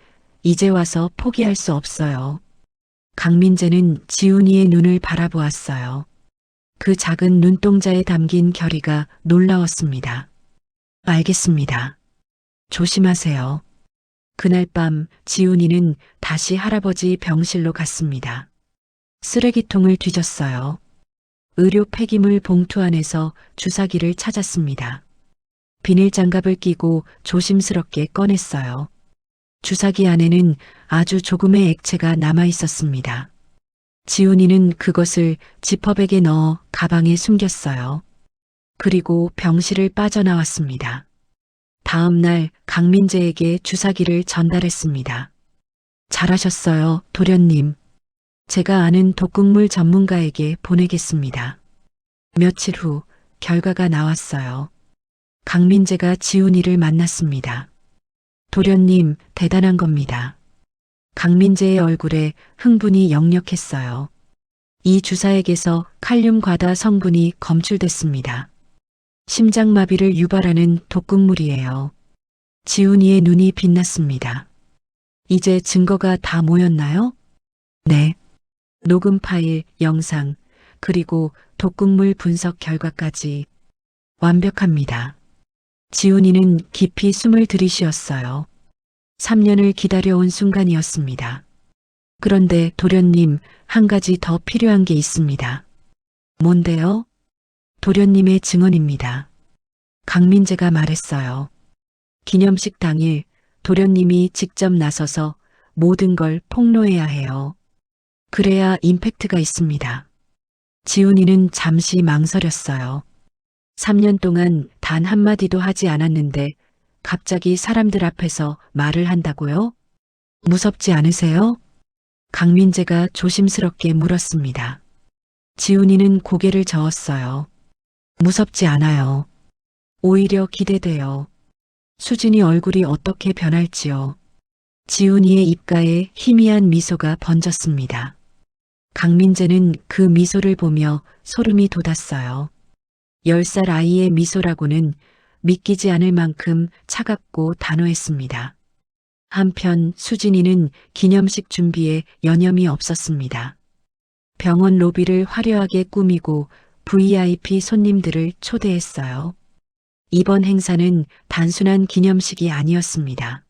이제 와서 포기할 수 없어요. 강민재는 지훈이의 눈을 바라보았어요. 그 작은 눈동자에 담긴 결의가 놀라웠습니다. 알겠습니다. 조심하세요. 그날 밤 지훈이는 다시 할아버지 병실로 갔습니다. 쓰레기통을 뒤졌어요. 의료 폐기물 봉투 안에서 주사기를 찾았습니다. 비닐 장갑을 끼고 조심스럽게 꺼냈어요. 주사기 안에는 아주 조금의 액체가 남아 있었습니다. 지훈이는 그것을 지퍼백에 넣어 가방에 숨겼어요. 그리고 병실을 빠져나왔습니다. 다음 날 강민재에게 주사기를 전달했습니다. 잘하셨어요, 도련님. 제가 아는 독극물 전문가에게 보내겠습니다. 며칠 후 결과가 나왔어요. 강민재가 지훈이를 만났습니다. 도련님, 대단한 겁니다. 강민재의 얼굴에 흥분이 역력했어요. 이 주사액에서 칼륨 과다 성분이 검출됐습니다. 심장마비를 유발하는 독극물이에요. 지훈이의 눈이 빛났습니다. 이제 증거가 다 모였나요? 네. 녹음 파일, 영상, 그리고 독극물 분석 결과까지 완벽합니다. 지훈이는 깊이 숨을 들이쉬었어요. 3년을 기다려온 순간이었습니다. 그런데 도련님, 한 가지 더 필요한 게 있습니다. 뭔데요? 도련님의 증언입니다. 강민재가 말했어요. 기념식 당일 도련님이 직접 나서서 모든 걸 폭로해야 해요. 그래야 임팩트가 있습니다. 지훈이는 잠시 망설였어요. 3년 동안 단 한마디도 하지 않았는데 갑자기 사람들 앞에서 말을 한다고요? 무섭지 않으세요? 강민재가 조심스럽게 물었습니다. 지훈이는 고개를 저었어요. 무섭지 않아요. 오히려 기대돼요. 수진이 얼굴이 어떻게 변할지요. 지훈이의 입가에 희미한 미소가 번졌습니다. 강민재는 그 미소를 보며 소름이 돋았어요. 10살 아이의 미소라고는 믿기지 않을 만큼 차갑고 단호했습니다. 한편 수진이는 기념식 준비에 여념이 없었습니다. 병원 로비를 화려하게 꾸미고 VIP 손님들을 초대했어요. 이번 행사는 단순한 기념식이 아니었습니다.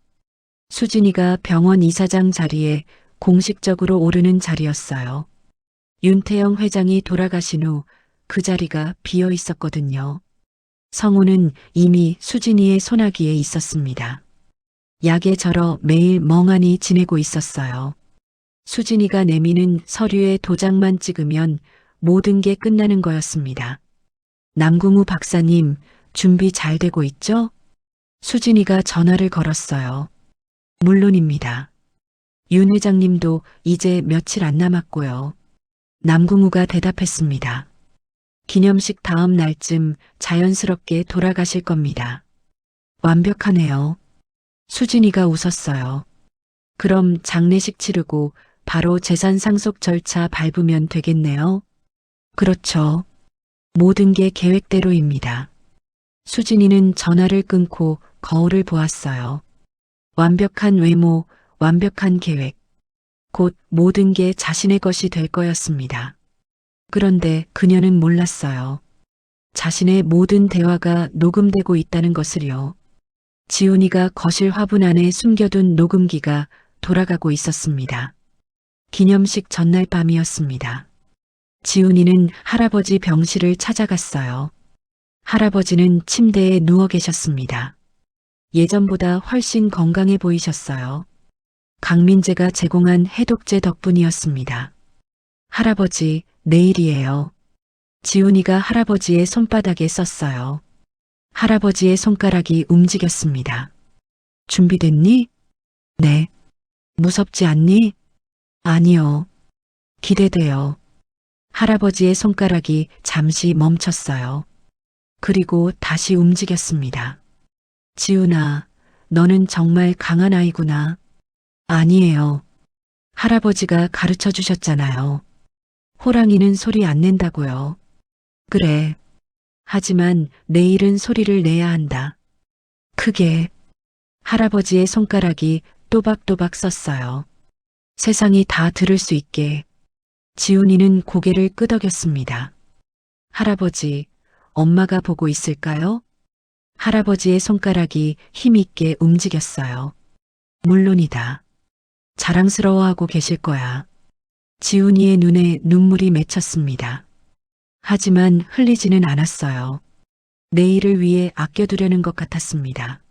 수진이가 병원 이사장 자리에 공식적으로 오르는 자리였어요. 윤태영 회장이 돌아가신 후 그 자리가 비어 있었거든요. 성우는 이미 수진이의 소나기에 있었습니다. 약에 절어 매일 멍하니 지내고 있었어요. 수진이가 내미는 서류에 도장만 찍으면 모든 게 끝나는 거였습니다. 남궁우 박사님, 준비 잘 되고 있죠? 수진이가 전화를 걸었어요. 물론입니다. 윤 회장님도 이제 며칠 안 남았고요. 남궁우가 대답했습니다. 기념식 다음 날쯤 자연스럽게 돌아가실 겁니다. 완벽하네요. 수진이가 웃었어요. 그럼 장례식 치르고 바로 재산 상속 절차 밟으면 되겠네요. 그렇죠. 모든 게 계획대로입니다. 수진이는 전화를 끊고 거울을 보았어요. 완벽한 외모, 완벽한 계획. 곧 모든 게 자신의 것이 될 거였습니다. 그런데 그녀는 몰랐어요. 자신의 모든 대화가 녹음되고 있다는 것을요. 지훈이가 거실 화분 안에 숨겨둔 녹음기가 돌아가고 있었습니다. 기념식 전날 밤이었습니다. 지훈이는 할아버지 병실을 찾아갔어요. 할아버지는 침대에 누워 계셨습니다. 예전보다 훨씬 건강해 보이셨어요. 강민재가 제공한 해독제 덕분이었습니다. 할아버지, 내일이에요. 지훈이가 할아버지의 손바닥에 썼어요. 할아버지의 손가락이 움직였습니다. 준비됐니? 네. 무섭지 않니? 아니요. 기대돼요. 할아버지의 손가락이 잠시 멈췄어요. 그리고 다시 움직였습니다. 지훈아, 너는 정말 강한 아이구나. 아니에요. 할아버지가 가르쳐 주셨잖아요. 호랑이는 소리 안 낸다고요. 그래. 하지만 내일은 소리를 내야 한다. 크게. 할아버지의 손가락이 또박또박 썼어요. 세상이 다 들을 수 있게. 지훈이는 고개를 끄덕였습니다. 할아버지, 엄마가 보고 있을까요? 할아버지의 손가락이 힘있게 움직였어요. 물론이다. 자랑스러워하고 계실 거야. 지훈이의 눈에 눈물이 맺혔습니다. 하지만 흘리지는 않았어요. 내일을 위해 아껴두려는 것 같았습니다.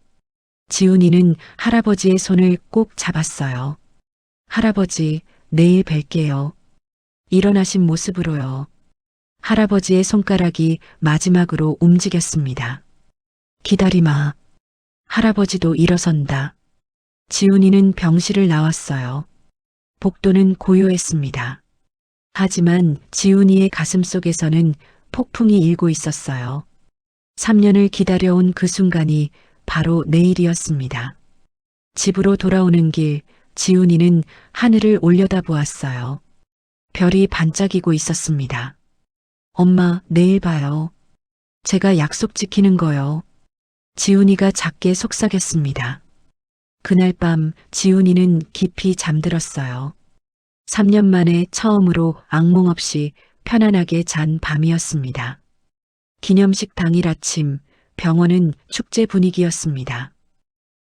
지훈이는 할아버지의 손을 꼭 잡았어요. 할아버지, 내일 뵐게요. 일어나신 모습으로요. 할아버지의 손가락이 마지막으로 움직였습니다. 기다리마. 할아버지도 일어선다. 지훈이는 병실을 나왔어요. 복도는 고요했습니다. 하지만 지훈이의 가슴 속에서는 폭풍이 일고 있었어요. 3년을 기다려온 그 순간이 바로 내일이었습니다. 집으로 돌아오는 길, 지훈이는 하늘을 올려다보았어요. 별이 반짝이고 있었습니다. 엄마, 내일 봐요. 제가 약속 지키는 거요. 지훈이가 작게 속삭였습니다. 그날 밤 지훈이는 깊이 잠들었어요. 3년 만에 처음으로 악몽 없이 편안하게 잔 밤이었습니다. 기념식 당일 아침, 병원은 축제 분위기였습니다.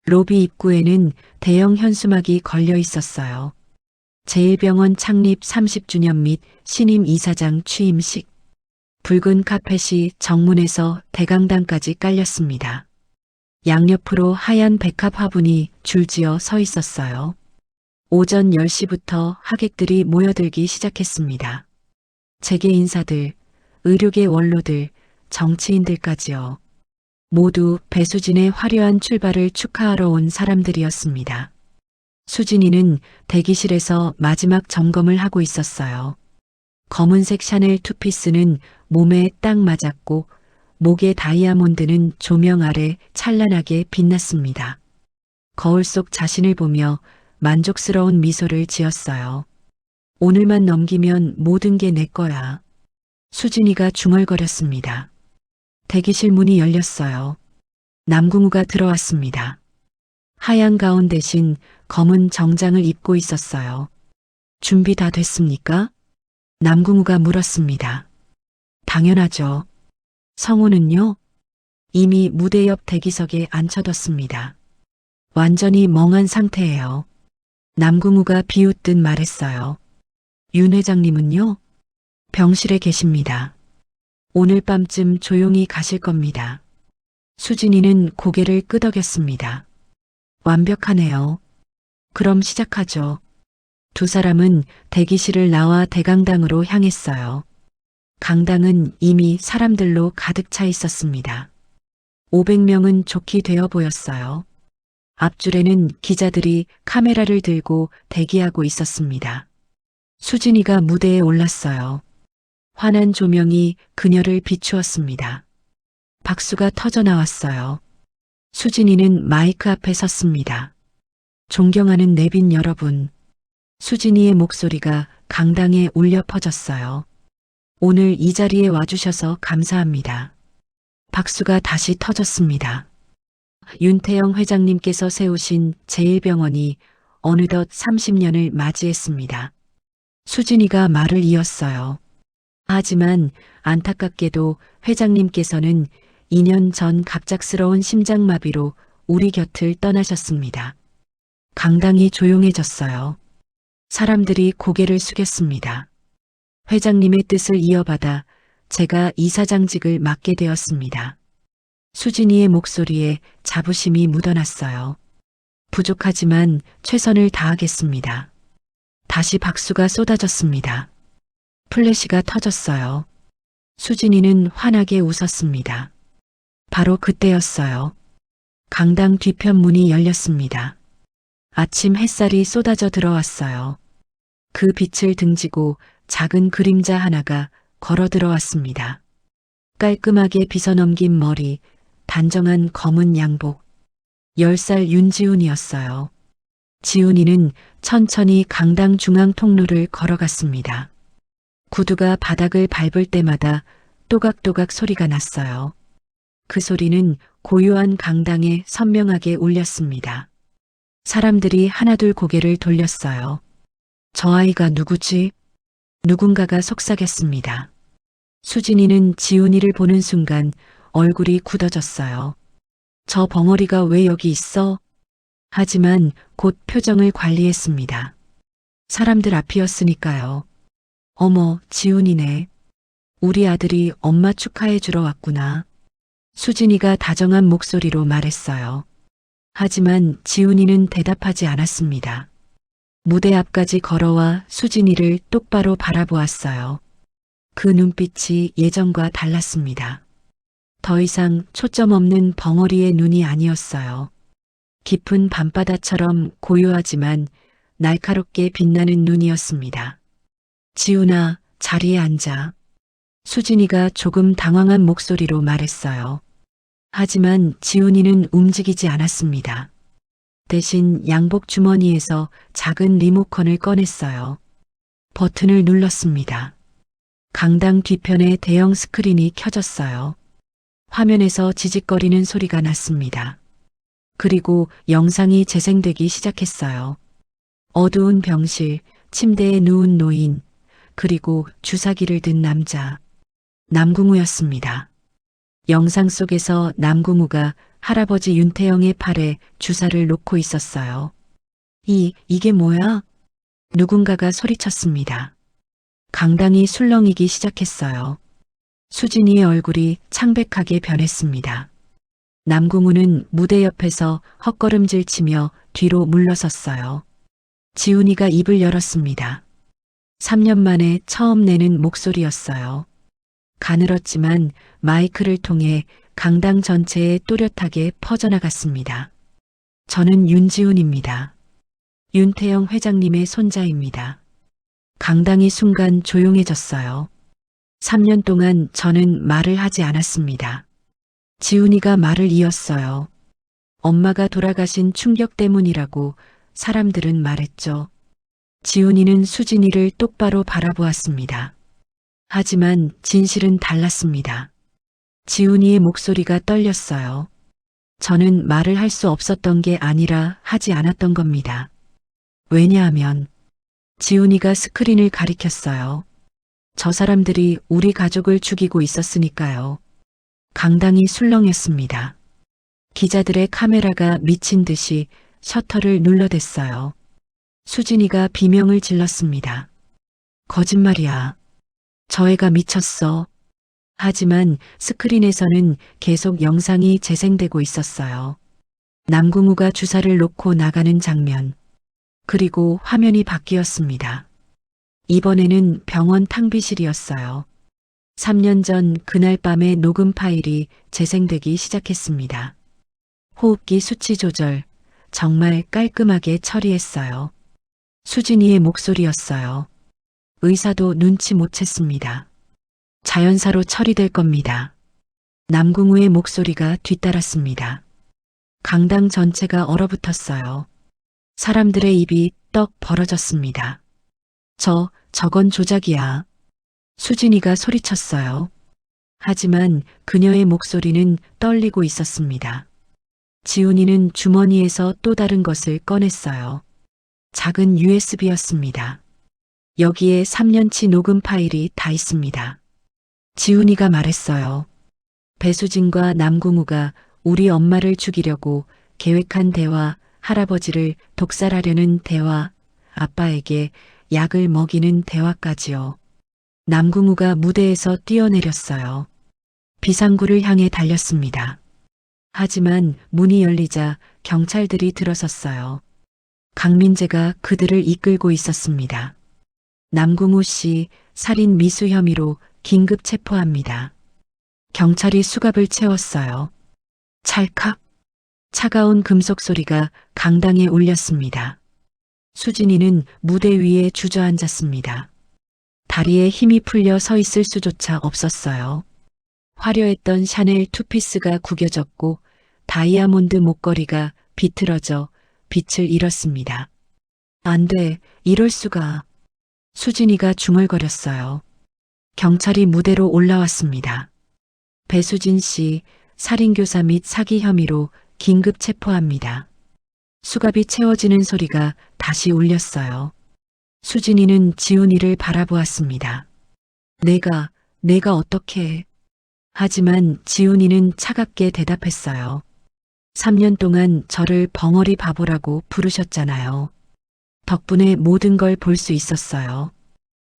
로비 입구에는 대형 현수막이 걸려 있었어요. 제1병원 창립 30주년 및 신임 이사장 취임식. 붉은 카펫이 정문에서 대강당까지 깔렸습니다. 양옆으로 하얀 백합 화분이 줄지어 서 있었어요. 오전 10시부터 하객들이 모여들기 시작했습니다. 재계 인사들, 의료계 원로들, 정치인들까지요. 모두 배수진의 화려한 출발을 축하하러 온 사람들이었습니다. 수진이는 대기실에서 마지막 점검을 하고 있었어요. 검은색 샤넬 투피스는 몸에 딱 맞았고 목의 다이아몬드는 조명 아래 찬란하게 빛났습니다. 거울 속 자신을 보며 만족스러운 미소를 지었어요. 오늘만 넘기면 모든 게 내 거야. 수진이가 중얼거렸습니다. 대기실 문이 열렸어요. 남궁우가 들어왔습니다. 하얀 가운 대신 검은 정장을 입고 있었어요. 준비 다 됐습니까? 남궁우가 물었습니다. 당연하죠. 성우는요? 이미 무대 옆 대기석에 앉혀뒀습니다. 완전히 멍한 상태예요. 남궁우가 비웃듯 말했어요. 윤 회장님은요? 병실에 계십니다. 오늘 밤쯤 조용히 가실 겁니다. 수진이는 고개를 끄덕였습니다. 완벽하네요. 그럼 시작하죠. 두 사람은 대기실을 나와 대강당으로 향했어요. 강당은 이미 사람들로 가득 차 있었습니다. 500명은 좋게 되어 보였어요. 앞줄에는 기자들이 카메라를 들고 대기하고 있었습니다. 수진이가 무대에 올랐어요. 환한 조명이 그녀를 비추었습니다. 박수가 터져 나왔어요. 수진이는 마이크 앞에 섰습니다. 존경하는 내빈 여러분. 수진이의 목소리가 강당에 울려 퍼졌어요. 오늘 이 자리에 와주셔서 감사합니다. 박수가 다시 터졌습니다. 윤태영 회장님께서 세우신 제1병원이 어느덧 30년을 맞이했습니다. 수진이가 말을 이었어요. 하지만 안타깝게도 회장님께서는 2년 전 갑작스러운 심장마비로 우리 곁을 떠나셨습니다. 강당이 조용해졌어요. 사람들이 고개를 숙였습니다. 회장님의 뜻을 이어받아 제가 이사장직을 맡게 되었습니다. 수진이의 목소리에 자부심이 묻어났어요. 부족하지만 최선을 다하겠습니다. 다시 박수가 쏟아졌습니다. 플래시가 터졌어요. 수진이는 환하게 웃었습니다. 바로 그때였어요. 강당 뒤편 문이 열렸습니다. 아침 햇살이 쏟아져 들어왔어요. 그 빛을 등지고 작은 그림자 하나가 걸어 들어왔습니다. 깔끔하게 빗어넘긴 머리, 단정한 검은 양복. 10살 윤지훈이었어요. 지훈이는 천천히 강당 중앙 통로를 걸어갔습니다. 구두가 바닥을 밟을 때마다 또각또각 소리가 났어요. 그 소리는 고요한 강당에 선명하게 울렸습니다. 사람들이 하나둘 고개를 돌렸어요. 저 아이가 누구지? 누군가가 속삭였습니다. 수진이는 지훈이를 보는 순간 얼굴이 굳어졌어요. 저 벙어리가 왜 여기 있어? 하지만 곧 표정을 관리했습니다. 사람들 앞이었으니까요. 어머, 지훈이네. 우리 아들이 엄마 축하해 주러 왔구나. 수진이가 다정한 목소리로 말했어요. 하지만 지훈이는 대답하지 않았습니다. 무대 앞까지 걸어와 수진이를 똑바로 바라보았어요. 그 눈빛이 예전과 달랐습니다. 더 이상 초점 없는 벙어리의 눈이 아니었어요. 깊은 밤바다처럼 고요하지만 날카롭게 빛나는 눈이었습니다. 지훈아, 자리에 앉아. 수진이가 조금 당황한 목소리로 말했어요. 하지만 지훈이는 움직이지 않았습니다. 대신 양복 주머니에서 작은 리모컨을 꺼냈어요. 버튼을 눌렀습니다. 강당 뒤편에 대형 스크린이 켜졌어요. 화면에서 지직거리는 소리가 났습니다. 그리고 영상이 재생되기 시작했어요. 어두운 병실, 침대에 누운 노인, 그리고 주사기를 든 남자. 남궁우였습니다. 영상 속에서 남궁우가 할아버지 윤태영의 팔에 주사를 놓고 있었어요. 이게 뭐야? 누군가가 소리쳤습니다. 강당이 술렁이기 시작했어요. 수진이의 얼굴이 창백하게 변했습니다. 남궁우는 무대 옆에서 헛걸음질 치며 뒤로 물러섰어요. 지훈이가 입을 열었습니다. 3년 만에 처음 내는 목소리였어요. 가늘었지만 마이크를 통해 강당 전체에 또렷하게 퍼져나갔습니다. 저는 윤지훈입니다. 윤태영 회장님의 손자입니다. 강당이 순간 조용해졌어요. 3년 동안 저는 말을 하지 않았습니다. 지훈이가 말을 이었어요. 엄마가 돌아가신 충격 때문이라고 사람들은 말했죠. 지훈이는 수진이를 똑바로 바라보았습니다. 하지만 진실은 달랐습니다. 지훈이의 목소리가 떨렸어요. 저는 말을 할 수 없었던 게 아니라 하지 않았던 겁니다. 왜냐하면 지훈이가 스크린을 가리켰어요. 저 사람들이 우리 가족을 죽이고 있었으니까요. 강당이 술렁였습니다. 기자들의 카메라가 미친 듯이 셔터를 눌러댔어요. 수진이가 비명을 질렀습니다. 거짓말이야. 저 애가 미쳤어. 하지만 스크린에서는 계속 영상이 재생되고 있었어요. 남궁우가 주사를 놓고 나가는 장면. 그리고 화면이 바뀌었습니다. 이번에는 병원 탕비실이었어요. 3년 전 그날 밤의 녹음 파일이 재생되기 시작했습니다. 호흡기 수치 조절, 정말 깔끔하게 처리했어요. 수진이의 목소리였어요. 의사도 눈치 못 챘습니다. 자연사로 처리될 겁니다. 남궁우의 목소리가 뒤따랐습니다. 강당 전체가 얼어붙었어요. 사람들의 입이 떡 벌어졌습니다. 저건 조작이야. 수진이가 소리쳤어요. 하지만 그녀의 목소리는 떨리고 있었습니다. 지훈이는 주머니에서 또 다른 것을 꺼냈어요. 작은 USB였습니다. 여기에 3년치 녹음 파일이 다 있습니다. 지훈이가 말했어요. 배수진과 남궁우가 우리 엄마를 죽이려고 계획한 대화, 할아버지를 독살하려는 대화, 아빠에게 약을 먹이는 대화까지요. 남궁우가 무대에서 뛰어내렸어요. 비상구를 향해 달렸습니다. 하지만 문이 열리자 경찰들이 들어섰어요. 강민재가 그들을 이끌고 있었습니다. 남궁우 씨 살인 미수 혐의로 긴급 체포합니다. 경찰이 수갑을 채웠어요. 찰칵. 차가운 금속 소리가 강당에 울렸습니다. 수진이는 무대 위에 주저앉았습니다. 다리에 힘이 풀려 서 있을 수조차 없었어요. 화려했던 샤넬 투피스가 구겨졌고 다이아몬드 목걸이가 비틀어져 빛을 잃었습니다. 안 돼, 이럴 수가. 수진이가 중얼거렸어요. 경찰이 무대로 올라왔습니다. 배수진 씨, 살인교사 및 사기 혐의로 긴급 체포합니다. 수갑이 채워지는 소리가 다시 울렸어요. 수진이는 지훈이를 바라보았습니다. 내가 어떻게. 하지만 지훈이는 차갑게 대답했어요. 3년 동안 저를 벙어리 바보라고 부르셨잖아요. 덕분에 모든 걸 볼 수 있었어요.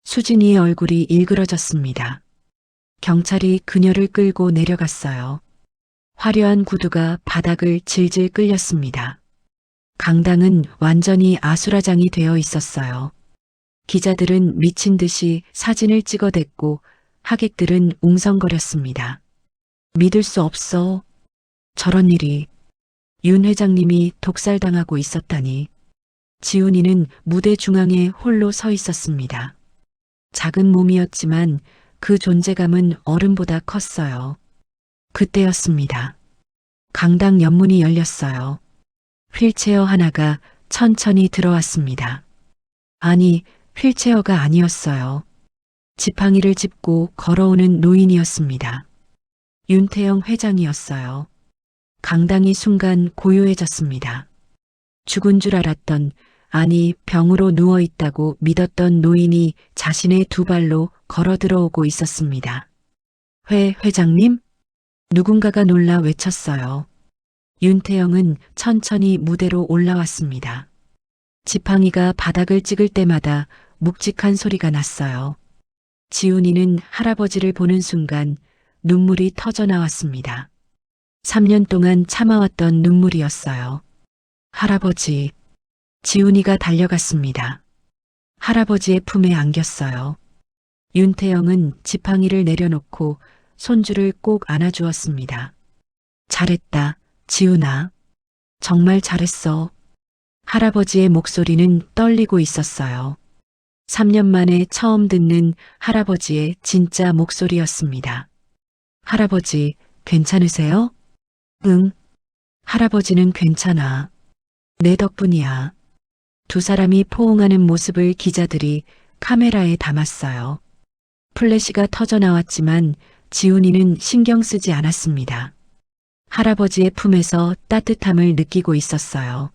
수진이의 얼굴이 일그러졌습니다. 경찰이 그녀를 끌고 내려갔어요. 화려한 구두가 바닥을 질질 끌렸습니다. 강당은 완전히 아수라장이 되어 있었어요. 기자들은 미친 듯이 사진을 찍어댔고 하객들은 웅성거렸습니다. 믿을 수 없어. 저런 일이. 윤 회장님이 독살당하고 있었다니. 지훈이는 무대 중앙에 홀로 서 있었습니다. 작은 몸이었지만 그 존재감은 어른보다 컸어요. 그때였습니다. 강당 옆문이 열렸어요. 휠체어 하나가 천천히 들어왔습니다. 아니, 휠체어가 아니었어요. 지팡이를 짚고 걸어오는 노인이었습니다. 윤태영 회장이었어요. 강당이 순간 고요해졌습니다. 죽은 줄 알았던, 아니 병으로 누워있다고 믿었던 노인이 자신의 두 발로 걸어 들어오고 있었습니다. 회장님? 누군가가 놀라 외쳤어요. 윤태영은 천천히 무대로 올라왔습니다. 지팡이가 바닥을 찍을 때마다 묵직한 소리가 났어요. 지훈이는 할아버지를 보는 순간 눈물이 터져 나왔습니다. 3년 동안 참아왔던 눈물이었어요. 할아버지. 지훈이가 달려갔습니다. 할아버지의 품에 안겼어요. 윤태영은 지팡이를 내려놓고 손주를 꼭 안아주었습니다. 잘했다, 지훈아. 정말 잘했어. 할아버지의 목소리는 떨리고 있었어요. 3년 만에 처음 듣는 할아버지의 진짜 목소리였습니다. 할아버지, 괜찮으세요? 응. 할아버지는 괜찮아. 내 덕분이야. 두 사람이 포옹하는 모습을 기자들이 카메라에 담았어요. 플래시가 터져 나왔지만 지훈이는 신경 쓰지 않았습니다. 할아버지의 품에서 따뜻함을 느끼고 있었어요.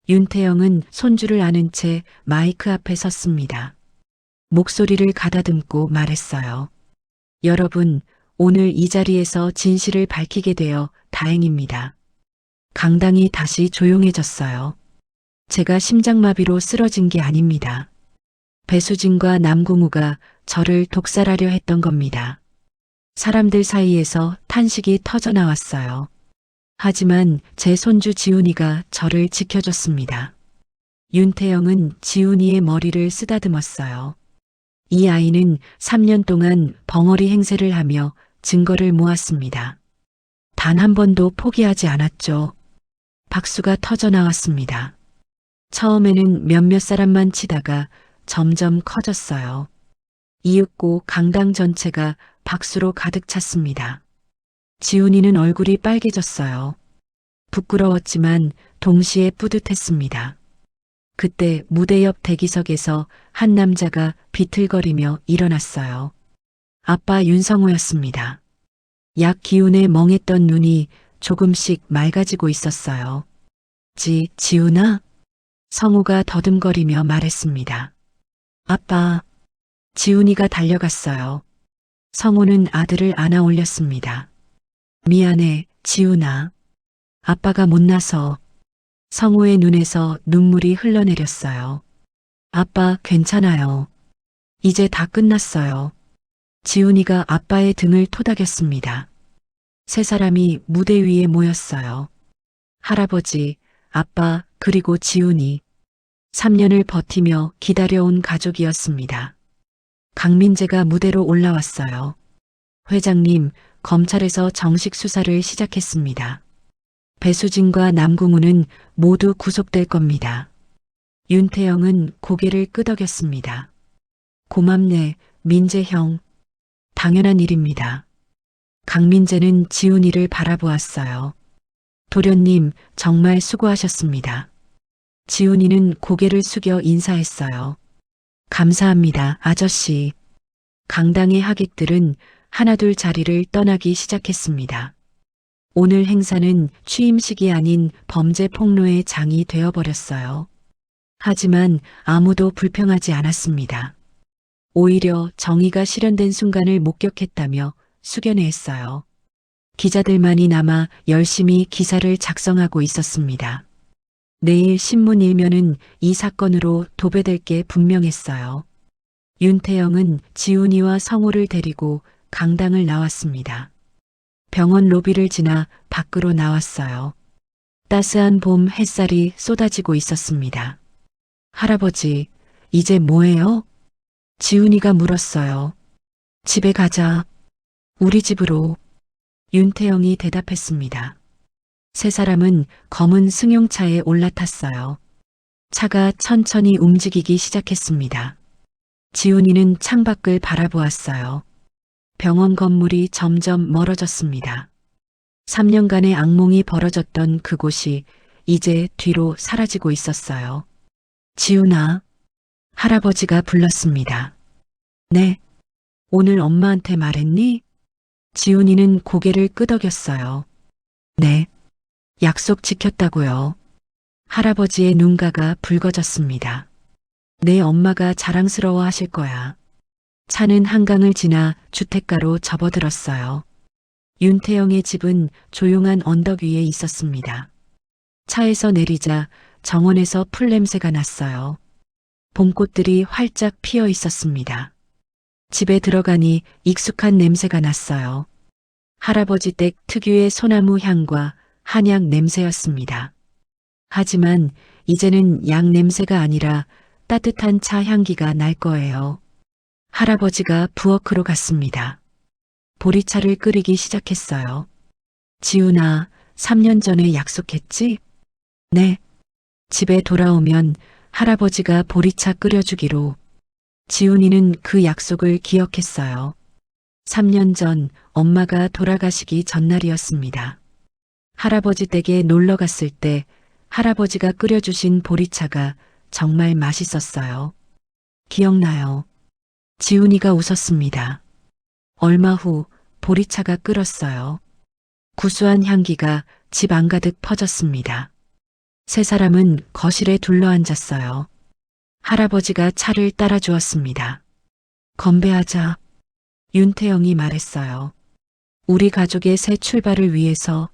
윤태영은 손주를 안은 채 마이크 앞에 섰습니다. 목소리를 가다듬고 말했어요. 여러분, 오늘 이 자리에서 진실을 밝히게 되어 다행입니다. 강당이 다시 조용해졌어요. 제가 심장마비로 쓰러진 게 아닙니다. 배수진과 남궁우가 저를 독살하려 했던 겁니다. 사람들 사이에서 탄식이 터져 나왔어요. 하지만 제 손주 지훈이가 저를 지켜줬습니다. 윤태영은 지훈이의 머리를 쓰다듬었어요. 이 아이는 3년 동안 벙어리 행세를 하며 증거를 모았습니다. 단 한 번도 포기하지 않았죠. 박수가 터져 나왔습니다. 처음에는 몇몇 사람만 치다가 점점 커졌어요. 이윽고 강당 전체가 박수로 가득 찼습니다. 지훈이는 얼굴이 빨개졌어요. 부끄러웠지만 동시에 뿌듯했습니다. 그때 무대 옆 대기석에서 한 남자가 비틀거리며 일어났어요. 아빠 윤성호였습니다. 약 기운에 멍했던 눈이 조금씩 맑아지고 있었어요. 지훈아? 성우가 더듬거리며 말했습니다. 아빠. 지훈이가 달려갔어요. 성우는 아들을 안아 올렸습니다. 미안해, 지훈아. 아빠가 못나서. 성우의 눈에서 눈물이 흘러내렸어요. 아빠, 괜찮아요. 이제 다 끝났어요. 지훈이가 아빠의 등을 토닥였습니다. 세 사람이 무대 위에 모였어요. 할아버지, 아빠, 그리고 지훈이. 3년을 버티며 기다려온 가족이었습니다. 강민재가 무대로 올라왔어요. 회장님, 검찰에서 정식 수사를 시작했습니다. 배수진과 남궁우는 모두 구속될 겁니다. 윤태영은 고개를 끄덕였습니다. 고맙네, 민재 형. 당연한 일입니다. 강민재는 지훈이를 바라보았어요. 도련님, 정말 수고하셨습니다. 지훈이는 고개를 숙여 인사했어요. 감사합니다, 아저씨. 강당의 하객들은 하나둘 자리를 떠나기 시작했습니다. 오늘 행사는 취임식이 아닌 범죄 폭로의 장이 되어버렸어요. 하지만 아무도 불평하지 않았습니다. 오히려 정의가 실현된 순간을 목격했다며 숙연해했어요. 기자들만이 남아 열심히 기사를 작성하고 있었습니다. 내일 신문 일면은 이 사건으로 도배될 게 분명했어요. 윤태영은 지훈이와 성호를 데리고 강당을 나왔습니다. 병원 로비를 지나 밖으로 나왔어요. 따스한 봄 햇살이 쏟아지고 있었습니다. 할아버지, 이제 뭐해요? 지훈이가 물었어요. 집에 가자. 우리 집으로. 윤태영이 대답했습니다. 세 사람은 검은 승용차에 올라탔어요. 차가 천천히 움직이기 시작했습니다. 지훈이는 창밖을 바라보았어요. 병원 건물이 점점 멀어졌습니다. 3년간의 악몽이 벌어졌던 그곳이 이제 뒤로 사라지고 있었어요. 지훈아, 할아버지가 불렀습니다. 네, 오늘 엄마한테 말했니? 지훈이는 고개를 끄덕였어요. 네, 약속 지켰다고요. 할아버지의 눈가가 붉어졌습니다. 내 엄마가 자랑스러워 하실 거야. 차는 한강을 지나 주택가로 접어들었어요. 윤태영의 집은 조용한 언덕 위에 있었습니다. 차에서 내리자 정원에서 풀 냄새가 났어요. 봄꽃들이 활짝 피어 있었습니다. 집에 들어가니 익숙한 냄새가 났어요. 할아버지 댁 특유의 소나무 향과 한약 냄새였습니다. 하지만 이제는 약 냄새가 아니라 따뜻한 차 향기가 날 거예요. 할아버지가 부엌으로 갔습니다. 보리차를 끓이기 시작했어요. 지훈아, 3년 전에 약속했지? 네. 집에 돌아오면 할아버지가 보리차 끓여주기로. 지훈이는 그 약속을 기억했어요. 3년 전 엄마가 돌아가시기 전날이었습니다. 할아버지 댁에 놀러 갔을 때 할아버지가 끓여주신 보리차가 정말 맛있었어요. 기억나요. 지훈이가 웃었습니다. 얼마 후 보리차가 끓었어요. 구수한 향기가 집 안가득 퍼졌습니다. 세 사람은 거실에 둘러앉았어요. 할아버지가 차를 따라 주었습니다. 건배하자. 윤태영이 말했어요. 우리 가족의 새 출발을 위해서.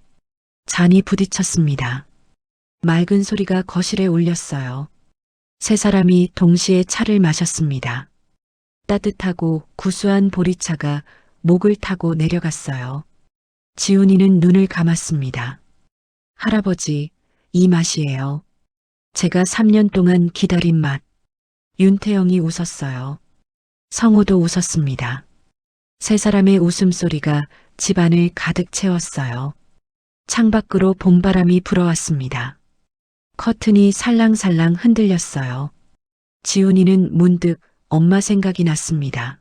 잔이 부딪혔습니다. 맑은 소리가 거실에 울렸어요. 세 사람이 동시에 차를 마셨습니다. 따뜻하고 구수한 보리차가 목을 타고 내려갔어요. 지훈이는 눈을 감았습니다. 할아버지, 이 맛이에요. 제가 3년 동안 기다린 맛. 윤태영이 웃었어요. 성호도 웃었습니다. 세 사람의 웃음소리가 집안을 가득 채웠어요. 창밖으로 봄바람이 불어왔습니다. 커튼이 살랑살랑 흔들렸어요. 지훈이는 문득 엄마 생각이 났습니다.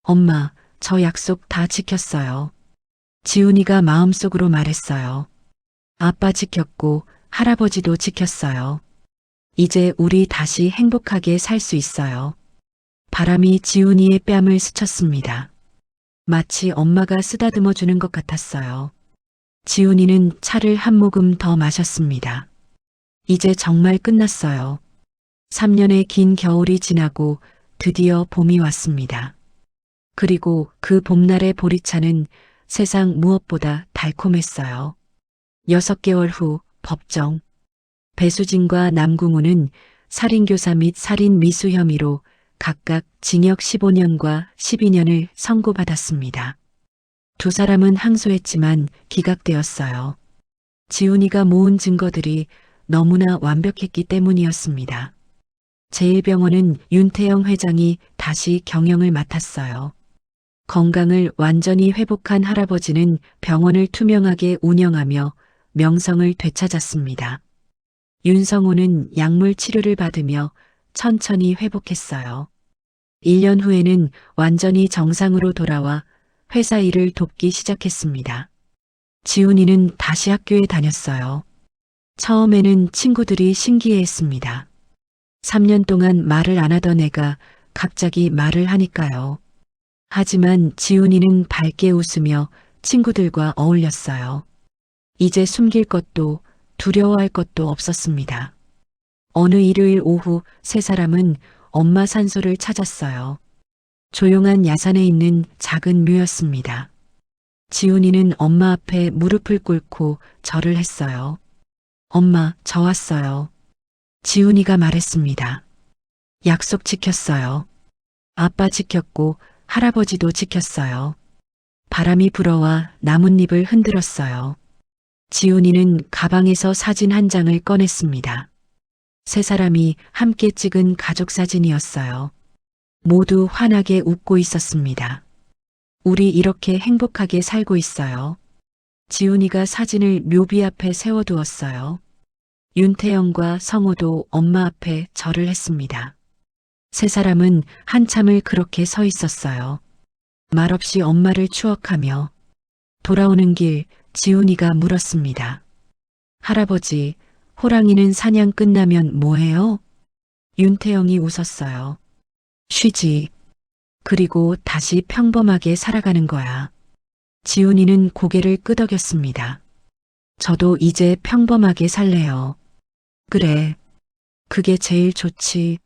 엄마, 저 약속 다 지켰어요. 지훈이가 마음속으로 말했어요. 아빠 지켰고 할아버지도 지켰어요. 이제 우리 다시 행복하게 살 수 있어요. 바람이 지훈이의 뺨을 스쳤습니다. 마치 엄마가 쓰다듬어 주는 것 같았어요. 지훈이는 차를 한 모금 더 마셨습니다. 이제 정말 끝났어요. 3년의 긴 겨울이 지나고 드디어 봄이 왔습니다. 그리고 그 봄날의 보리차는 세상 무엇보다 달콤했어요. 6개월 후 법정. 배수진과 남궁우는 살인교사 및 살인미수 혐의로 각각 징역 15년과 12년을 선고받았습니다. 두 사람은 항소했지만 기각되었어요. 지훈이가 모은 증거들이 너무나 완벽했기 때문이었습니다. 제1병원은 윤태영 회장이 다시 경영을 맡았어요. 건강을 완전히 회복한 할아버지는 병원을 투명하게 운영하며 명성을 되찾았습니다. 윤성호는 약물 치료를 받으며 천천히 회복했어요. 1년 후에는 완전히 정상으로 돌아와 회사 일을 돕기 시작했습니다. 지훈이는 다시 학교에 다녔어요. 처음에는 친구들이 신기해했습니다. 3년 동안 말을 안 하던 애가 갑자기 말을 하니까요. 하지만 지훈이는 밝게 웃으며 친구들과 어울렸어요. 이제 숨길 것도 두려워할 것도 없었습니다. 어느 일요일 오후 세 사람은 엄마 산소를 찾았어요. 조용한 야산에 있는 작은 묘였습니다. 지훈이는 엄마 앞에 무릎을 꿇고 절을 했어요. 엄마, 저 왔어요. 지훈이가 말했습니다. 약속 지켰어요. 아빠 지켰고 할아버지도 지켰어요. 바람이 불어와 나뭇잎을 흔들었어요. 지훈이는 가방에서 사진 한 장을 꺼냈습니다. 세 사람이 함께 찍은 가족 사진이었어요. 모두 환하게 웃고 있었습니다. 우리 이렇게 행복하게 살고 있어요. 지훈이가 사진을 묘비 앞에 세워두었어요. 윤태영과 성호도 엄마 앞에 절을 했습니다. 세 사람은 한참을 그렇게 서 있었어요. 말없이 엄마를 추억하며 돌아오는 길 지훈이가 물었습니다. 할아버지, 호랑이는 사냥 끝나면 뭐해요? 윤태영이 웃었어요. 쉬지. 그리고 다시 평범하게 살아가는 거야. 지훈이는 고개를 끄덕였습니다. 저도 이제 평범하게 살래요. 그래. 그게 제일 좋지.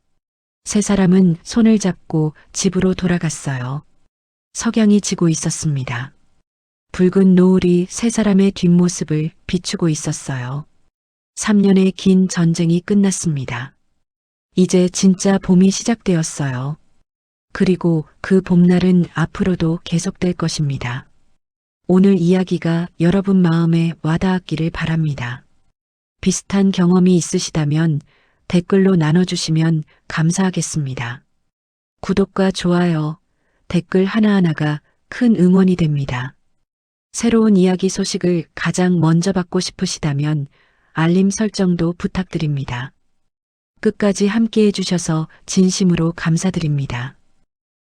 세 사람은 손을 잡고 집으로 돌아갔어요. 석양이 지고 있었습니다. 붉은 노을이 세 사람의 뒷모습을 비추고 있었어요. 3년의 긴 전쟁이 끝났습니다. 이제 진짜 봄이 시작되었어요. 그리고 그 봄날은 앞으로도 계속될 것입니다. 오늘 이야기가 여러분 마음에 와닿았기를 바랍니다. 비슷한 경험이 있으시다면 댓글로 나눠주시면 감사하겠습니다. 구독과 좋아요, 댓글 하나하나가 큰 응원이 됩니다. 새로운 이야기 소식을 가장 먼저 받고 싶으시다면 알림 설정도 부탁드립니다. 끝까지 함께 해주셔서 진심으로 감사드립니다.